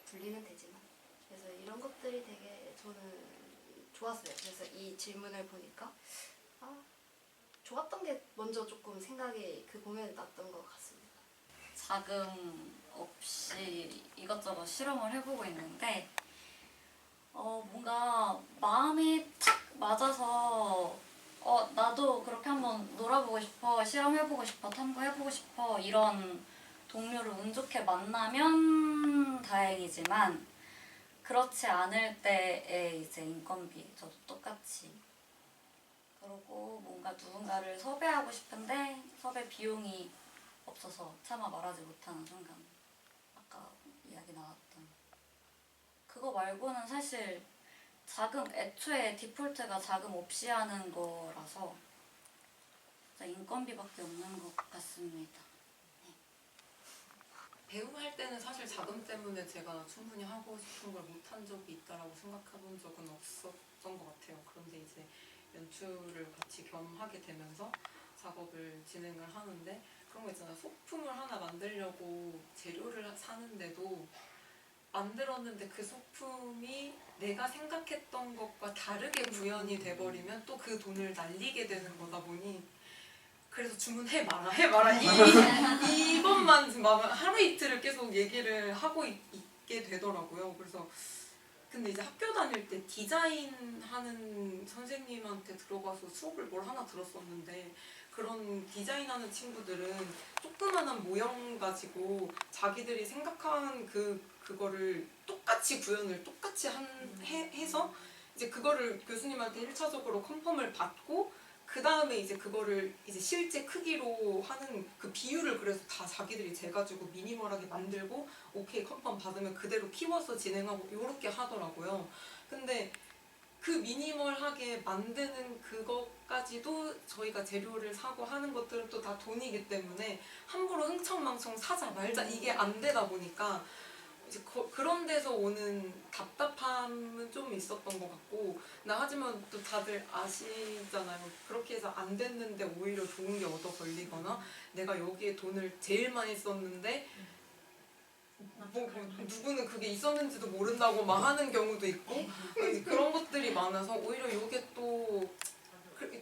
분리는 되지만 그래서 이런 것들이 되게 저는 좋았어요. 그래서 이 질문을 보니까 좋았던 게 먼저 조금 생각이 그 공연에 났던 것 같습니다. 자금 없이 이것저것 실험을 해보고 있는데 뭔가 마음이 탁 맞아서 나도 그렇게 한번 놀아보고 싶어, 실험해보고 싶어, 탐구해보고 싶어 이런 동료를 운 좋게 만나면 다행이지만 그렇지 않을 때의 이제 인건비 저도 똑같이 그러고 뭔가 누군가를 섭외하고 싶은데 섭외 비용이 없어서 차마 말하지 못하는 순간 아까 이야기 나왔던 그거 말고는 사실 자금 애초에 디폴트가 자금 없이 하는 거라서 진짜 인건비밖에 없는 것 같습니다. 배우할 때는 사실 자금 때문에 제가 충분히 하고 싶은 걸 못한 적이 있다라고 생각해본 적은 없었던 것 같아요. 그런데 이제 연출을 같이 겸하게 되면서 작업을 진행을 하는데 그런 거 있잖아요. 소품을 하나 만들려고 재료를 사는데도 만들었는데 그 소품이 내가 생각했던 것과 다르게 구현이 돼버리면 또 그 돈을 날리게 되는 거다 보니 그래서 주문해 마라 이것만 지금 하루 이틀을 계속 얘기를 하고 있게 되더라고요. 그래서 근데 이제 학교 다닐 때 디자인 하는 선생님한테 들어가서 수업을 뭘 하나 들었었는데 그런 디자인하는 친구들은 조그만한 모형 가지고 자기들이 생각한 그거를 똑같이 구현을 똑같이 해서 이제 그거를 교수님한테 1차적으로 컨펌을 받고 그 다음에 이제 그거를 이제 실제 크기로 하는 그 비율을 그래서 다 자기들이 재가지고 미니멀하게 만들고 오케이 컨펌 받으면 그대로 키워서 진행하고 요렇게 하더라고요. 근데 그 미니멀하게 만드는 그것까지도 저희가 재료를 사고 하는 것들은 또 다 돈이기 때문에 함부로 흥청망청 사자 말자 이게 안 되다 보니까 이제 그런 데서 오는 답답함은 좀 있었던 것 같고 하지만 또 다들 아시잖아요. 그렇게 해서 안 됐는데 오히려 좋은 게 얻어 걸리거나 내가 여기에 돈을 제일 많이 썼는데 누구는 그게 있었는지도 모른다고 막 하는 경우도 있고 그런 것들이 많아서 오히려 이게 또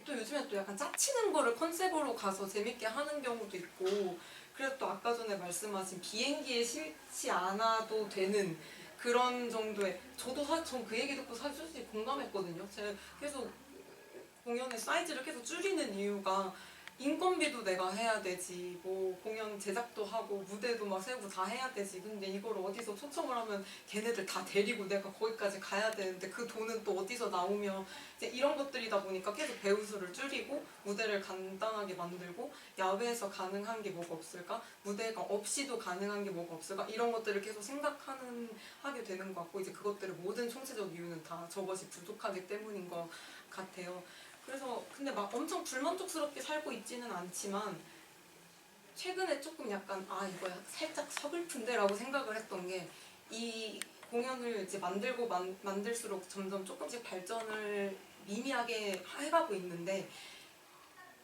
요즘에 또 약간 짜치는 거를 컨셉으로 가서 재밌게 하는 경우도 있고 그래서 또 아까 전에 말씀하신 비행기에 실지 않아도 되는 그런 정도의 전 그 얘기 듣고 사실 솔직히 공감했거든요. 제가 계속 공연의 사이즈를 계속 줄이는 이유가 인건비도 내가 해야 되지 뭐 공연 제작도 하고 무대도 막 세우고 다 해야 되지 근데 이걸 어디서 초청을 하면 걔네들 다 데리고 내가 거기까지 가야 되는데 그 돈은 또 어디서 나오며 이제 이런 것들이다 보니까 계속 배우 수를 줄이고 무대를 간단하게 만들고 야외에서 가능한 게 뭐가 없을까 무대가 없이도 가능한 게 뭐가 없을까 이런 것들을 계속 하게 되는 것 같고 이제 그것들의 모든 총체적 이유는 다 저것이 부족하기 때문인 것 같아요. 그래서 근데 막 엄청 불만족스럽게 살고 있지는 않지만 최근에 조금 약간 이거 살짝 서글픈데 라고 생각을 했던 게 이 공연을 이제 만들고 만들수록 점점 조금씩 발전을 미미하게 해가고 있는데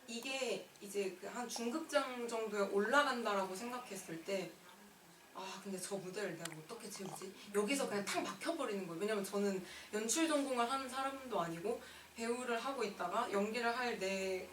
이게 이제 한 중극장 정도에 올라간다라고 생각했을 때 근데 저 무대를 내가 어떻게 채우지? 여기서 그냥 탁 막혀버리는 거예요. 왜냐면 저는 연출 전공을 하는 사람도 아니고 배우를 하고 있다가 연기를 할 내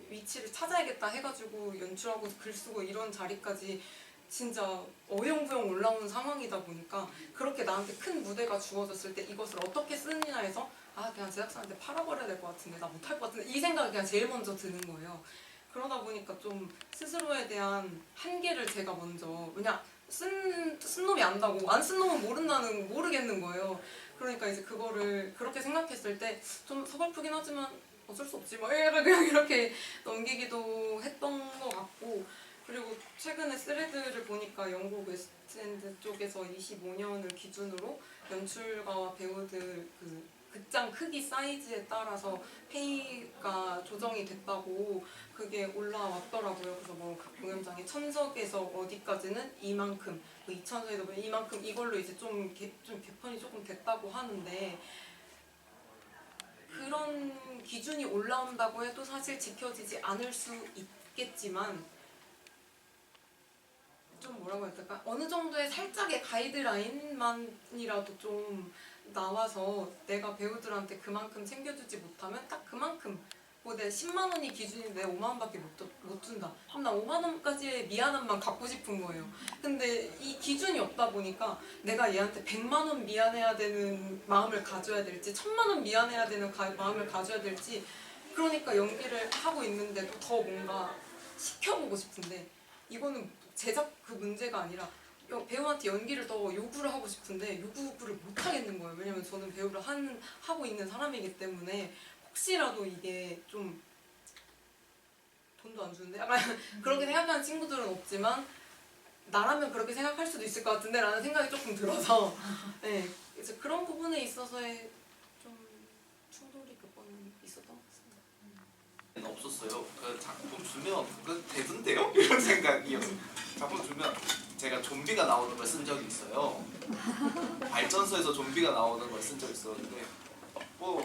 위치를 찾아야겠다 해가지고 연출하고 글 쓰고 이런 자리까지 진짜 어영부영 올라오는 상황이다 보니까 그렇게 나한테 큰 무대가 주어졌을 때 이것을 어떻게 쓰느냐 해서 그냥 제작사한테 팔아버려야 될 것 같은데 나 못할 것 같은데 이 생각이 그냥 제일 먼저 드는 거예요. 그러다 보니까 좀 스스로에 대한 한계를 제가 먼저 쓴 놈이 안다고 안 쓴 놈은 모르겠는 거예요. 그러니까 이제 그거를 그렇게 생각했을 때 좀 서글프긴 하지만 어쩔 수 없지 뭐 그냥 이렇게 넘기기도 했던 것 같고 그리고 최근에 스레드를 보니까 영국 웨스트엔드 쪽에서 25년을 기준으로 연출가와 배우들 극장 크기 사이즈에 따라서 페이가 조정이 됐다고 그게 올라왔더라고요. 그래서 뭐 공연장의 1000석에서 어디까지는 이만큼, 2000석에서 이만큼 이걸로 이제 좀 개편이 조금 됐다고 하는데 그런 기준이 올라온다고 해도 사실 지켜지지 않을 수 있겠지만 좀 뭐라고 해야 될까? 어느 정도의 살짝의 가이드라인만이라도 좀 나와서 내가 배우들한테 그만큼 챙겨주지 못하면 딱 그만큼 내 10만 원이 기준인데 5만 원밖에 못 준다. 그럼 나 5만 원까지의 미안함만 갖고 싶은 거예요. 근데 이 기준이 없다 보니까 내가 얘한테 100만 원 미안해야 되는 마음을 가져야 될지 1000만 원 미안해야 되는 마음을 가져야 될지 그러니까 연기를 하고 있는데도 더 뭔가 시켜보고 싶은데 이거는 제작 그 문제가 아니라 배우한테 연기를 더 요구를 하고 싶은데 요구를 못 하겠는 거예요. 왜냐면 저는 배우를 하고 있는 사람이기 때문에 혹시라도 이게 좀 돈도 안 주는데 약간 그렇게 생각하는 친구들은 없지만 나라면 그렇게 생각할 수도 있을 것 같은데 라는 생각이 조금 들어서 네, 이제 그런 부분에 있어서의 좀 충돌이 몇 번은 있었던 것 같습니다. 없었어요. 그 작품 주면 그 되던데요? 이런 생각이었어요. 작품 주면 제가 좀비가 나오는 걸 쓴 적이 있어요. 발전소에서 좀비가 나오는 걸 쓴 적이 있었는데 뭐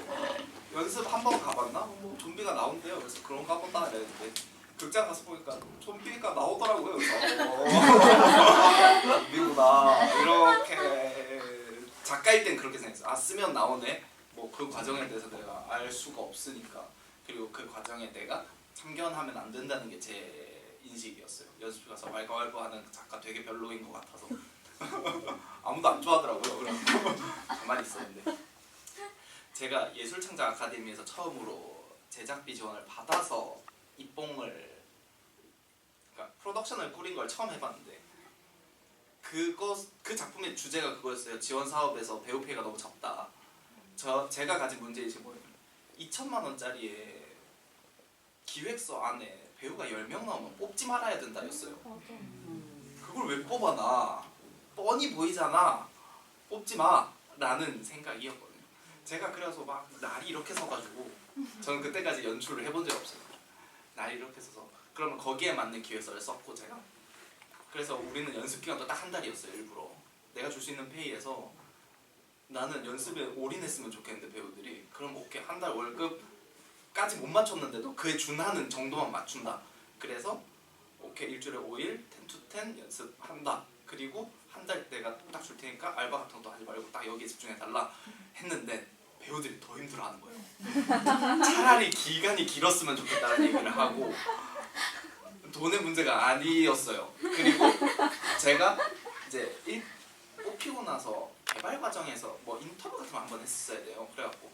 연습 한 번 가봤나? 뭐 좀비가 나온대요. 그래서 그런가 보다 이랬는데 극장 가서 보니까 좀비가 나오더라고요. 그래서 좀비구나 이렇게 작가일 땐 그렇게 생각했어요. 아 쓰면 나오네. 뭐 그 과정에 대해서 내가 알 수가 없으니까 그리고 그 과정에 내가 참견하면 안 된다는 게 제 인식이었어요. 연습 가서 왈가왈부하는 작가 되게 별로인 것 같아서 아무도 안 좋아하더라고요. 그래서 가만히 있었는데 제가 예술창작 아카데미에서 처음으로 제작비 지원을 받아서 입봉을 그러니까 프로덕션을 꾸린 걸 처음 해봤는데 그 작품의 주제가 그거였어요. 지원 사업에서 배우 피해가 너무 적다. 제가 가진 문제이지 뭐예요? 2천만 원짜리에 기획서 안에 배우가 10명 나오면 뽑지 말아야 된다였어요. 그걸 왜 뽑아 나? 뻔히 보이잖아. 뽑지 마. 라는 생각이었거든요. 제가 그래서 막 날이 이렇게 서가지고 저는 그때까지 연출을 해본 적이 없어요. 날이 이렇게 서서 그러면 거기에 맞는 기획서를 썼고 제가 그래서 우리는 연습 기간도 딱 한 달이었어요. 일부러 내가 줄 수 있는 페이에서 나는 연습에 올인했으면 좋겠는데 배우들이 그럼 오케이 한 달 월급까지 못 맞췄는데도 그에 준하는 정도만 맞춘다. 그래서 오케이 일주일에 5일 10 to 10 연습한다. 그리고 한 달 내가 딱 줄 테니까 알바 같은 것도 하지 말고 딱 여기에 집중해달라 했는데 배우들이 더 힘들어하는 거예요. 차라리 기간이 길었으면 좋겠다는 얘기를 하고 돈의 문제가 아니었어요. 그리고 제가 이제 뽑히고 나서 개발 과정에서 뭐 인터뷰 같은 거 한번 했었어야 돼요. 그래갖고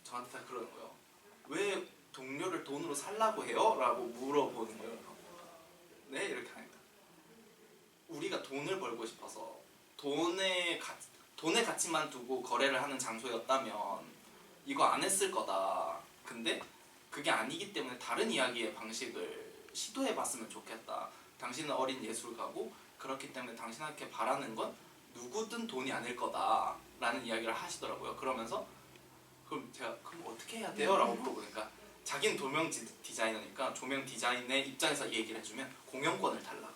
저한테 다 그러는 거예요. 왜 동료를 돈으로 살라고 해요? 라고 물어보는 거예요. 네? 이렇게 하니까 우리가 돈을 벌고 싶어서 돈의 가치만 두고 거래를 하는 장소였다면 이거 안 했을 거다. 근데 그게 아니기 때문에 다른 이야기의 방식을 시도해봤으면 좋겠다. 당신은 어린 예술가고 그렇기 때문에 당신한테 바라는 건 누구든 돈이 아닐 거다 라는 이야기를 하시더라고요. 그러면서 그럼 제가 그럼 어떻게 해야 돼요? 라고 물어보니까 자기는 조명 디자이너니까 조명 디자인의 입장에서 얘기를 해주면 공연권을 달라.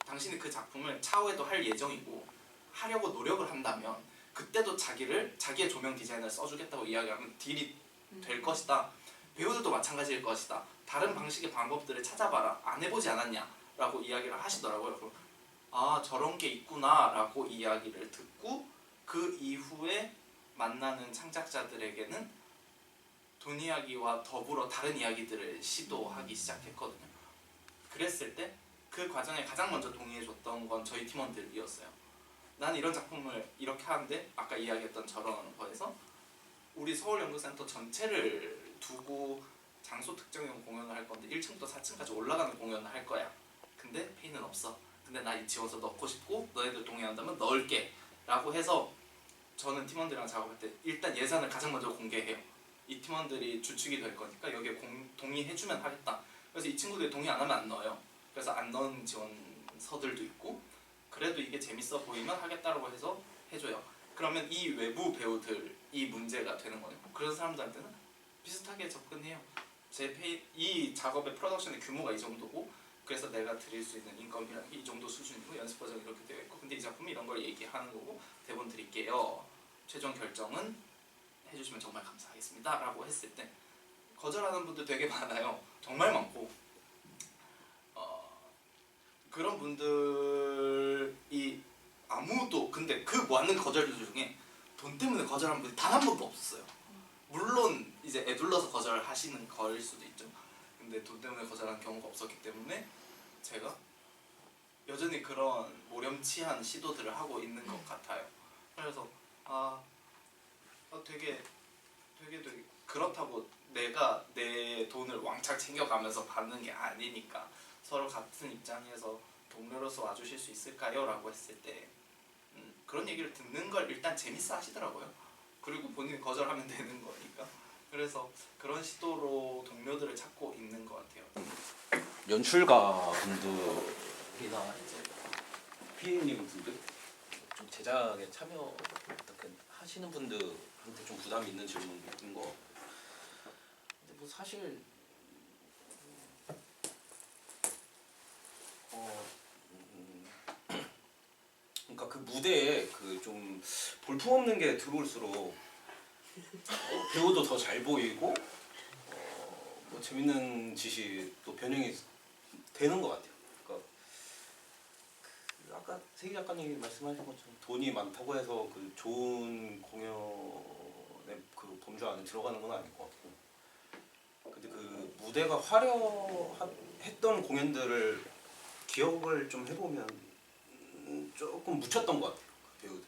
당신이 그 작품을 차후에도 할 예정이고 하려고 노력을 한다면 그때도 자기의 조명 디자인을 써주겠다고 이야기하면 딜이 될 것이다. 배우들도 마찬가지일 것이다. 다른 방식의 방법들을 찾아봐라. 안 해보지 않았냐? 라고 이야기를 하시더라고요. 그럼 아 저런 게 있구나 라고 이야기를 듣고 그 이후에 만나는 창작자들에게는 돈 이야기와 더불어 다른 이야기들을 시도하기 시작했거든요. 그랬을 때 그 과정에 가장 먼저 동의해줬던 건 저희 팀원들이었어요. 난 이런 작품을 이렇게 하는데 아까 이야기했던 저런 거에서 우리 서울연극센터 전체를 두고 장소 특정형 공연을 할 건데 1층부터 4층까지 올라가는 공연을 할 거야. 근데 페이는 없어. 근데 나 이 지원서 넣고 싶고 너희들 동의한다면 넣을게 라고 해서 저는 팀원들이랑 작업할 때 일단 예산을 가장 먼저 공개해요. 이 팀원들이 주축이 될 거니까 여기에 동의해주면 하겠다. 그래서 이 친구들이 동의 안 하면 안 넣어요. 그래서 안 넣은 지원서들도 있고 그래도 이게 재밌어 보이면 하겠다라고 해서 해줘요. 그러면 이 외부 배우들이 문제가 되는 거예요. 그런 사람들한테는 비슷하게 접근해요. 이 작업의 프로덕션의 규모가 이 정도고 그래서 내가 드릴 수 있는 인건비라는 게 이 정도 수준이고 연습 과정이 이렇게 되어 있고 근데 이 작품이 이런 걸 얘기하는 거고 대본 드릴게요. 최종 결정은 해주시면 정말 감사하겠습니다 라고 했을 때 거절하는 분들 되게 많아요. 정말 많고 그런 분들이 아무도 근데 그 많은 거절들 중에 돈 때문에 거절한 분이 단 한 번도 없었어요. 물론 이제 애둘러서 거절하시는 거일 수도 있죠. 근데 돈 때문에 거절한 경우가 없었기 때문에 제가 여전히 그런 모렴치한 시도들을 하고 있는 것 같아요. 그래서 되게 그렇다고 내가 내 돈을 왕창 챙겨가면서 받는 게 아니니까 서로 같은 입장에서 동료로서 와주실 수 있을까요? 라고 했을 때 그런 얘기를 듣는 걸 일단 재밌어 하시더라고요. 그리고 본인이 거절하면 되는 거니까. 그래서 그런 시도로 동료들을 찾고 있는 것 같아요. 연출가 분들이나 이제 PA님 분들 좀 제작에 참여 어떻게 하시는 분들한테 좀 부담이 있는 질문인 거. 근데 뭐 사실 무대에 그 좀 볼품없는 게 들어올수록 배우도 더 잘 보이고 뭐 재밌는 짓이 또 변형이 되는 것 같아요. 그러니까 그 아까 세기 작가님이 말씀하신 것처럼 돈이 많다고 해서 그 좋은 공연의 그 범주 안에 들어가는 건 아닐 것 같고, 근데 그 무대가 화려했던 공연들을 기억을 좀 해보면 조금 묻혔던 것 같아요, 그 배우들이.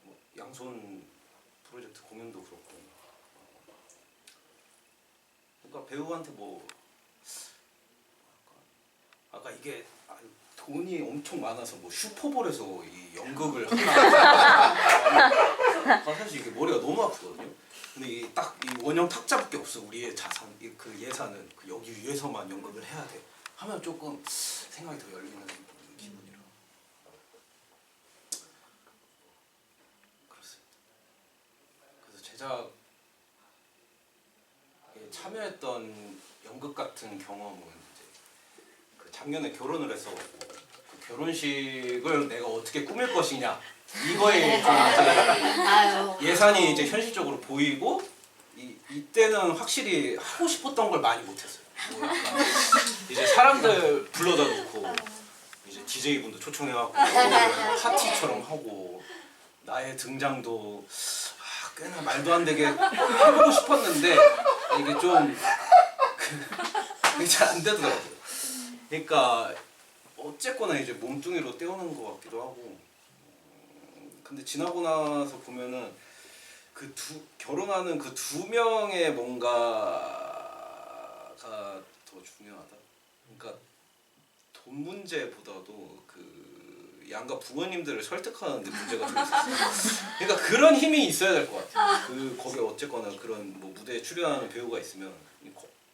뭐 양손 프로젝트 공연도 그렇고, 그러니까 배우한테 뭐 아까 이게 돈이 엄청 많아서 뭐 슈퍼볼에서 이 연극을 하나 사실 이게 머리가 너무 아프거든요. 근데 이 딱 이 원형 탁자밖에 없어. 우리의 자산, 그 예산은 그 여기 위에서만 연극을 해야 돼 하면 조금 생각이 더 열리는 기분이라 그렇습니다. 그래서 제작에 참여했던 연극 같은 경험은 이제 그 작년에 결혼을 해서 그 결혼식을 내가 어떻게 꾸밀 것이냐 이거에 좀 이제 예산이 이제 현실적으로 보이고, 이때는 확실히 하고 싶었던 걸 많이 못했어요. 뭐 약간 이제 사람들 불러다 놓고 이제 DJ 분도 초청해갖고 파티처럼 하고, 나의 등장도 꽤나 말도 안 되게 해보고 싶었는데 이게 좀 그게 잘 안 되더라고요. 그러니까 어쨌거나 이제 몸뚱이로 때우는 것 같기도 하고, 근데 지나고 나서 보면은 결혼하는 그 두 명의 뭔가가 더 중요하다. 그러니까 돈 문제보다도 그 양가 부모님들을 설득하는 데 문제가 좀 있었어요. 그러니까 그런 힘이 있어야 될 것 같아요. 거기에 어쨌거나 그런 뭐 무대에 출연하는 배우가 있으면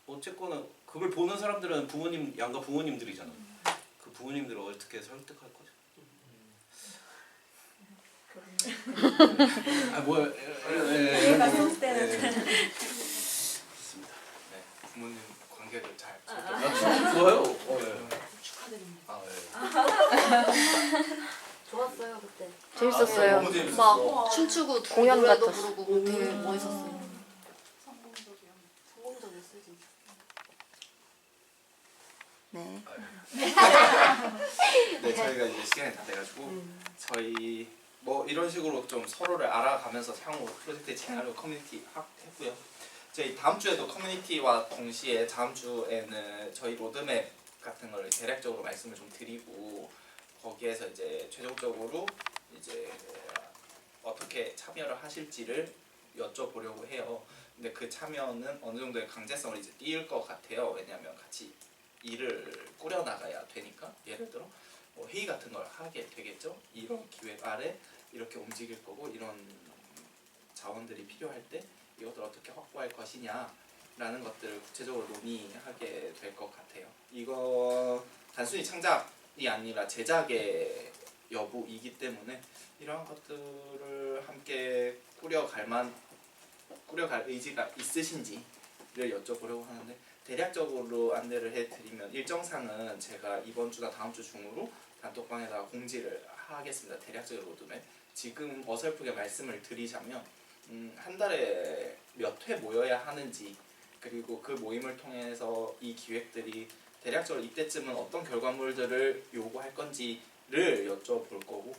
어쨌거나 그걸 보는 사람들은 양가 부모님들이잖아. 그 부모님들을 어떻게 설득할 거죠? 뭐야? 갔을 때는 좋습니다. 네, 부모님 관계를 잘. 좋아요. 축하드립니다. 좋았어요 그때. 재밌었어요. 너무 재밌었어. 막 춤추고 공연 노래도 같았어. 부르고 되게 멋있었어요. 성공적이었어요 진짜. 네. 네, 저희가 이제 시간이 다 돼가지고 저희 뭐 이런 식으로 좀 서로를 알아가면서 향후 프로젝트 진행하려고 커뮤니티 했고요. 저희 다음 주에도 커뮤니티와 동시에 다음 주에는 저희 로드맵 같은 걸 대략적으로 말씀을 좀 드리고, 거기에서 이제 최종적으로 이제 어떻게 참여를 하실지를 여쭤보려고 해요. 근데 그 참여는 어느 정도의 강제성을 이제 띄울 것 같아요. 왜냐하면 같이 일을 꾸려나가야 되니까. 예를 들어 뭐 회의 같은 걸 하게 되겠죠. 이런 기획 아래 이렇게 움직일 거고, 이런 자원들이 필요할 때 이것들 어떻게 확보할 것이냐라는 것들을 구체적으로 논의하게 될 것 같아요. 이거 단순히 창작이 아니라 제작의 여부이기 때문에 이러한 것들을 함께 꾸려갈 의지가 있으신지를 여쭤보려고 하는데, 대략적으로 안내를 해드리면 일정상은 제가 이번 주나 다음 주 중으로 단톡방에다가 공지를 하겠습니다. 대략적인 로드맵. 지금 어설프게 말씀을 드리자면 한 달에 몇 회 모여야 하는지, 그리고 그 모임을 통해서 이 기획들이 대략적으로 이때쯤은 어떤 결과물들을 요구할 건지를 여쭤볼 거고,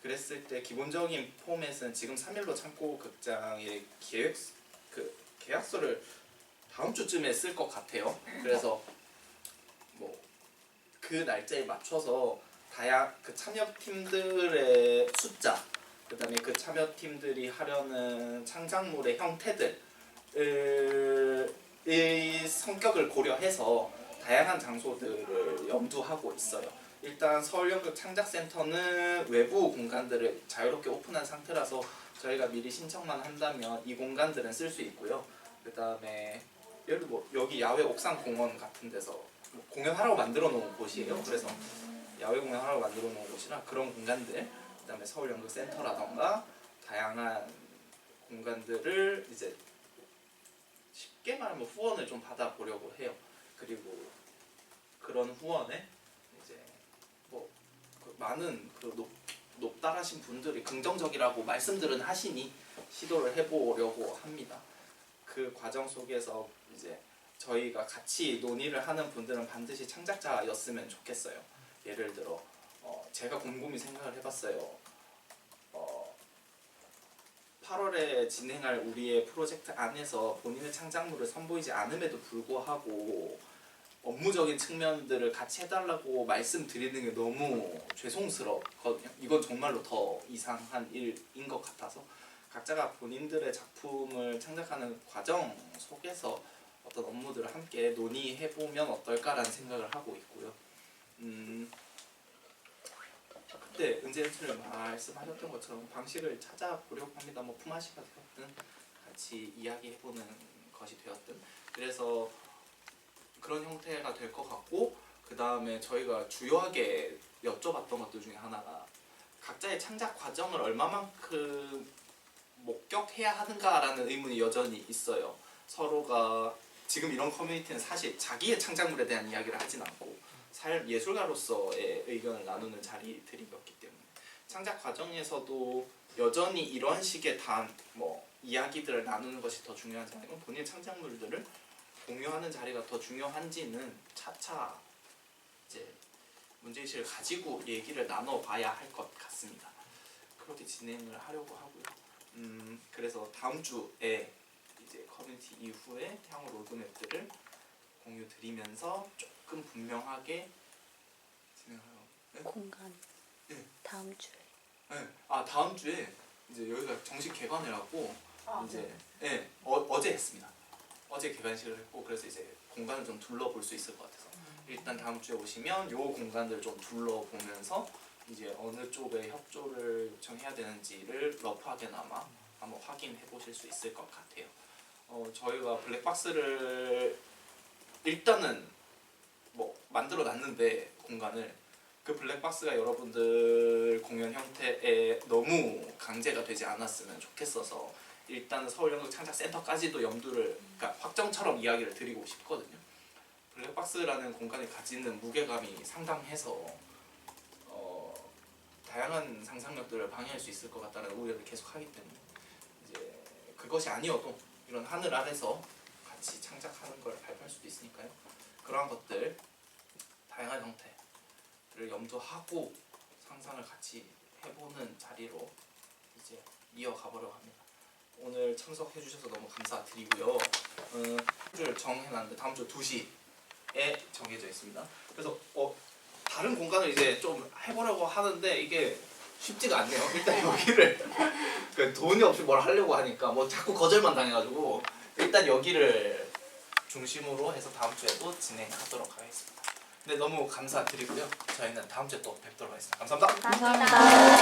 그랬을 때 기본적인 포맷은 지금 3일로 창고 극장의 계약서를 다음 주쯤에 쓸 것 같아요. 그래서 뭐 그 날짜에 맞춰서 그 참여팀들의 숫자, 그다음에 그 참여팀들이 하려는 창작물의 형태들의 성격을 고려해서 다양한 장소들을 염두하고 있어요. 일단 서울연극 창작센터는 외부 공간들을 자유롭게 오픈한 상태라서 저희가 미리 신청만 한다면 이 공간들은 쓸 수 있고요. 그다음에 예를 들어 뭐 여기 야외 옥상 공원 같은 데서 뭐 공연하라고 만들어 놓은 곳이에요. 그래서 야외 공연하라고 만들어 놓은 곳이라 그런 공간들, 그다음에 서울연극센터라던가 다양한 공간들을 이제 쉽게 말하면 후원을 좀 받아보려고 해요. 그리고 그런 후원에 이제 그 많은 높달하신 분들이 긍정적이라고 말씀들은 하시니 시도를 해보려고 합니다. 그 과정 속에서 이제 저희가 같이 논의를 하는 분들은 반드시 창작자였으면 좋겠어요. 예를 들어 제가 곰곰이 생각을 해봤어요. 8월에 진행할 우리의 프로젝트 안에서 본인의 창작물을 선보이지 않음에도 불구하고 업무적인 측면들을 같이 해달라고 말씀드리는 게 너무 죄송스럽거든요. 이건 정말로 더 이상한 일인 것 같아서 각자가 본인들의 작품을 창작하는 과정 속에서 어떤 업무들을 함께 논의해보면 어떨까라는 생각을 하고 있고요. 그때 은재님이 말씀하셨던 것처럼 방식을 찾아보려고 합니다. 뭐 품앗이가 되었든 같이 이야기해보는 것이 되었든 그래서 그런 형태가 될 것 같고 그 다음에 저희가 주요하게 여쭤봤던 것들 중에 하나가 각자의 창작 과정을 얼마만큼 목격해야 하는가라는 의문이 여전히 있어요. 서로가 지금 이런 커뮤니티는 사실 자기의 창작물에 대한 이야기를 하진 않고 예술가로서의 의견을 나누는 자리들이었기 때문에 창작 과정에서도 여전히 이런 식의 이야기들을 나누는 것이 더 중요한지 아니면 본인의 창작물들을 공유하는 자리가 더 중요한지는 차차 이제 문제의식을 가지고 얘기를 나눠봐야 할 것 같습니다. 그렇게 진행을 하려고 하고요. 그래서 다음 주에 이제 커뮤니티 이후에 향후 로드맵들을 공유 드리면서 조금 분명하게 진행하려고. 네? 공간. 네. 다음 주에. 네. 다음 주에 이제 여기가 정식 개관을 하고 이제 어제 했습니다. 어제 개관식을 했고 그래서 이제 공간을 좀 둘러볼 수 있을 것 같아서 일단 다음 주에 오시면 요 공간들 좀 둘러보면서 이제 어느 쪽에 협조를 요청해야 되는지를 러프하게나마 한번 확인해 보실 수 있을 것 같아요. 저희가 블랙박스를 일단은 만들어 놨는데 공간을 그 블랙박스가 여러분들 공연 형태에 너무 강제가 되지 않았으면 좋겠어서 일단 서울연극창작센터까지도 그러니까 확정처럼 이야기를 드리고 싶거든요. 블랙박스라는 공간이 가지는 무게감이 상당해서 다양한 상상력들을 방해할 수 있을 것 같다는 우려를 계속하기 때문에 이제 그것이 아니어도 이런 하늘 아래서 같이 창작하는 걸 발표할 수도 있으니까요. 그러한 것들 다양한 형태를 염두하고 상상을 같이 해보는 자리로 이제 이어가보려고 합니다. 오늘 참석해 주셔서 너무 감사드리고요. 를 정해놨는데 다음 주 2시에 정해져 있습니다. 그래서 다른 공간을 이제 좀 해보려고 하는데 이게 쉽지가 않네요. 일단 여기를 돈이 없이 뭘 하려고 하니까 자꾸 거절만 당해가지고 일단 여기를 중심으로 해서 다음 주에도 진행하도록 하겠습니다. 네, 너무 감사드리고요. 저희는 다음 주에 또 뵙도록 하겠습니다. 감사합니다. 감사합니다.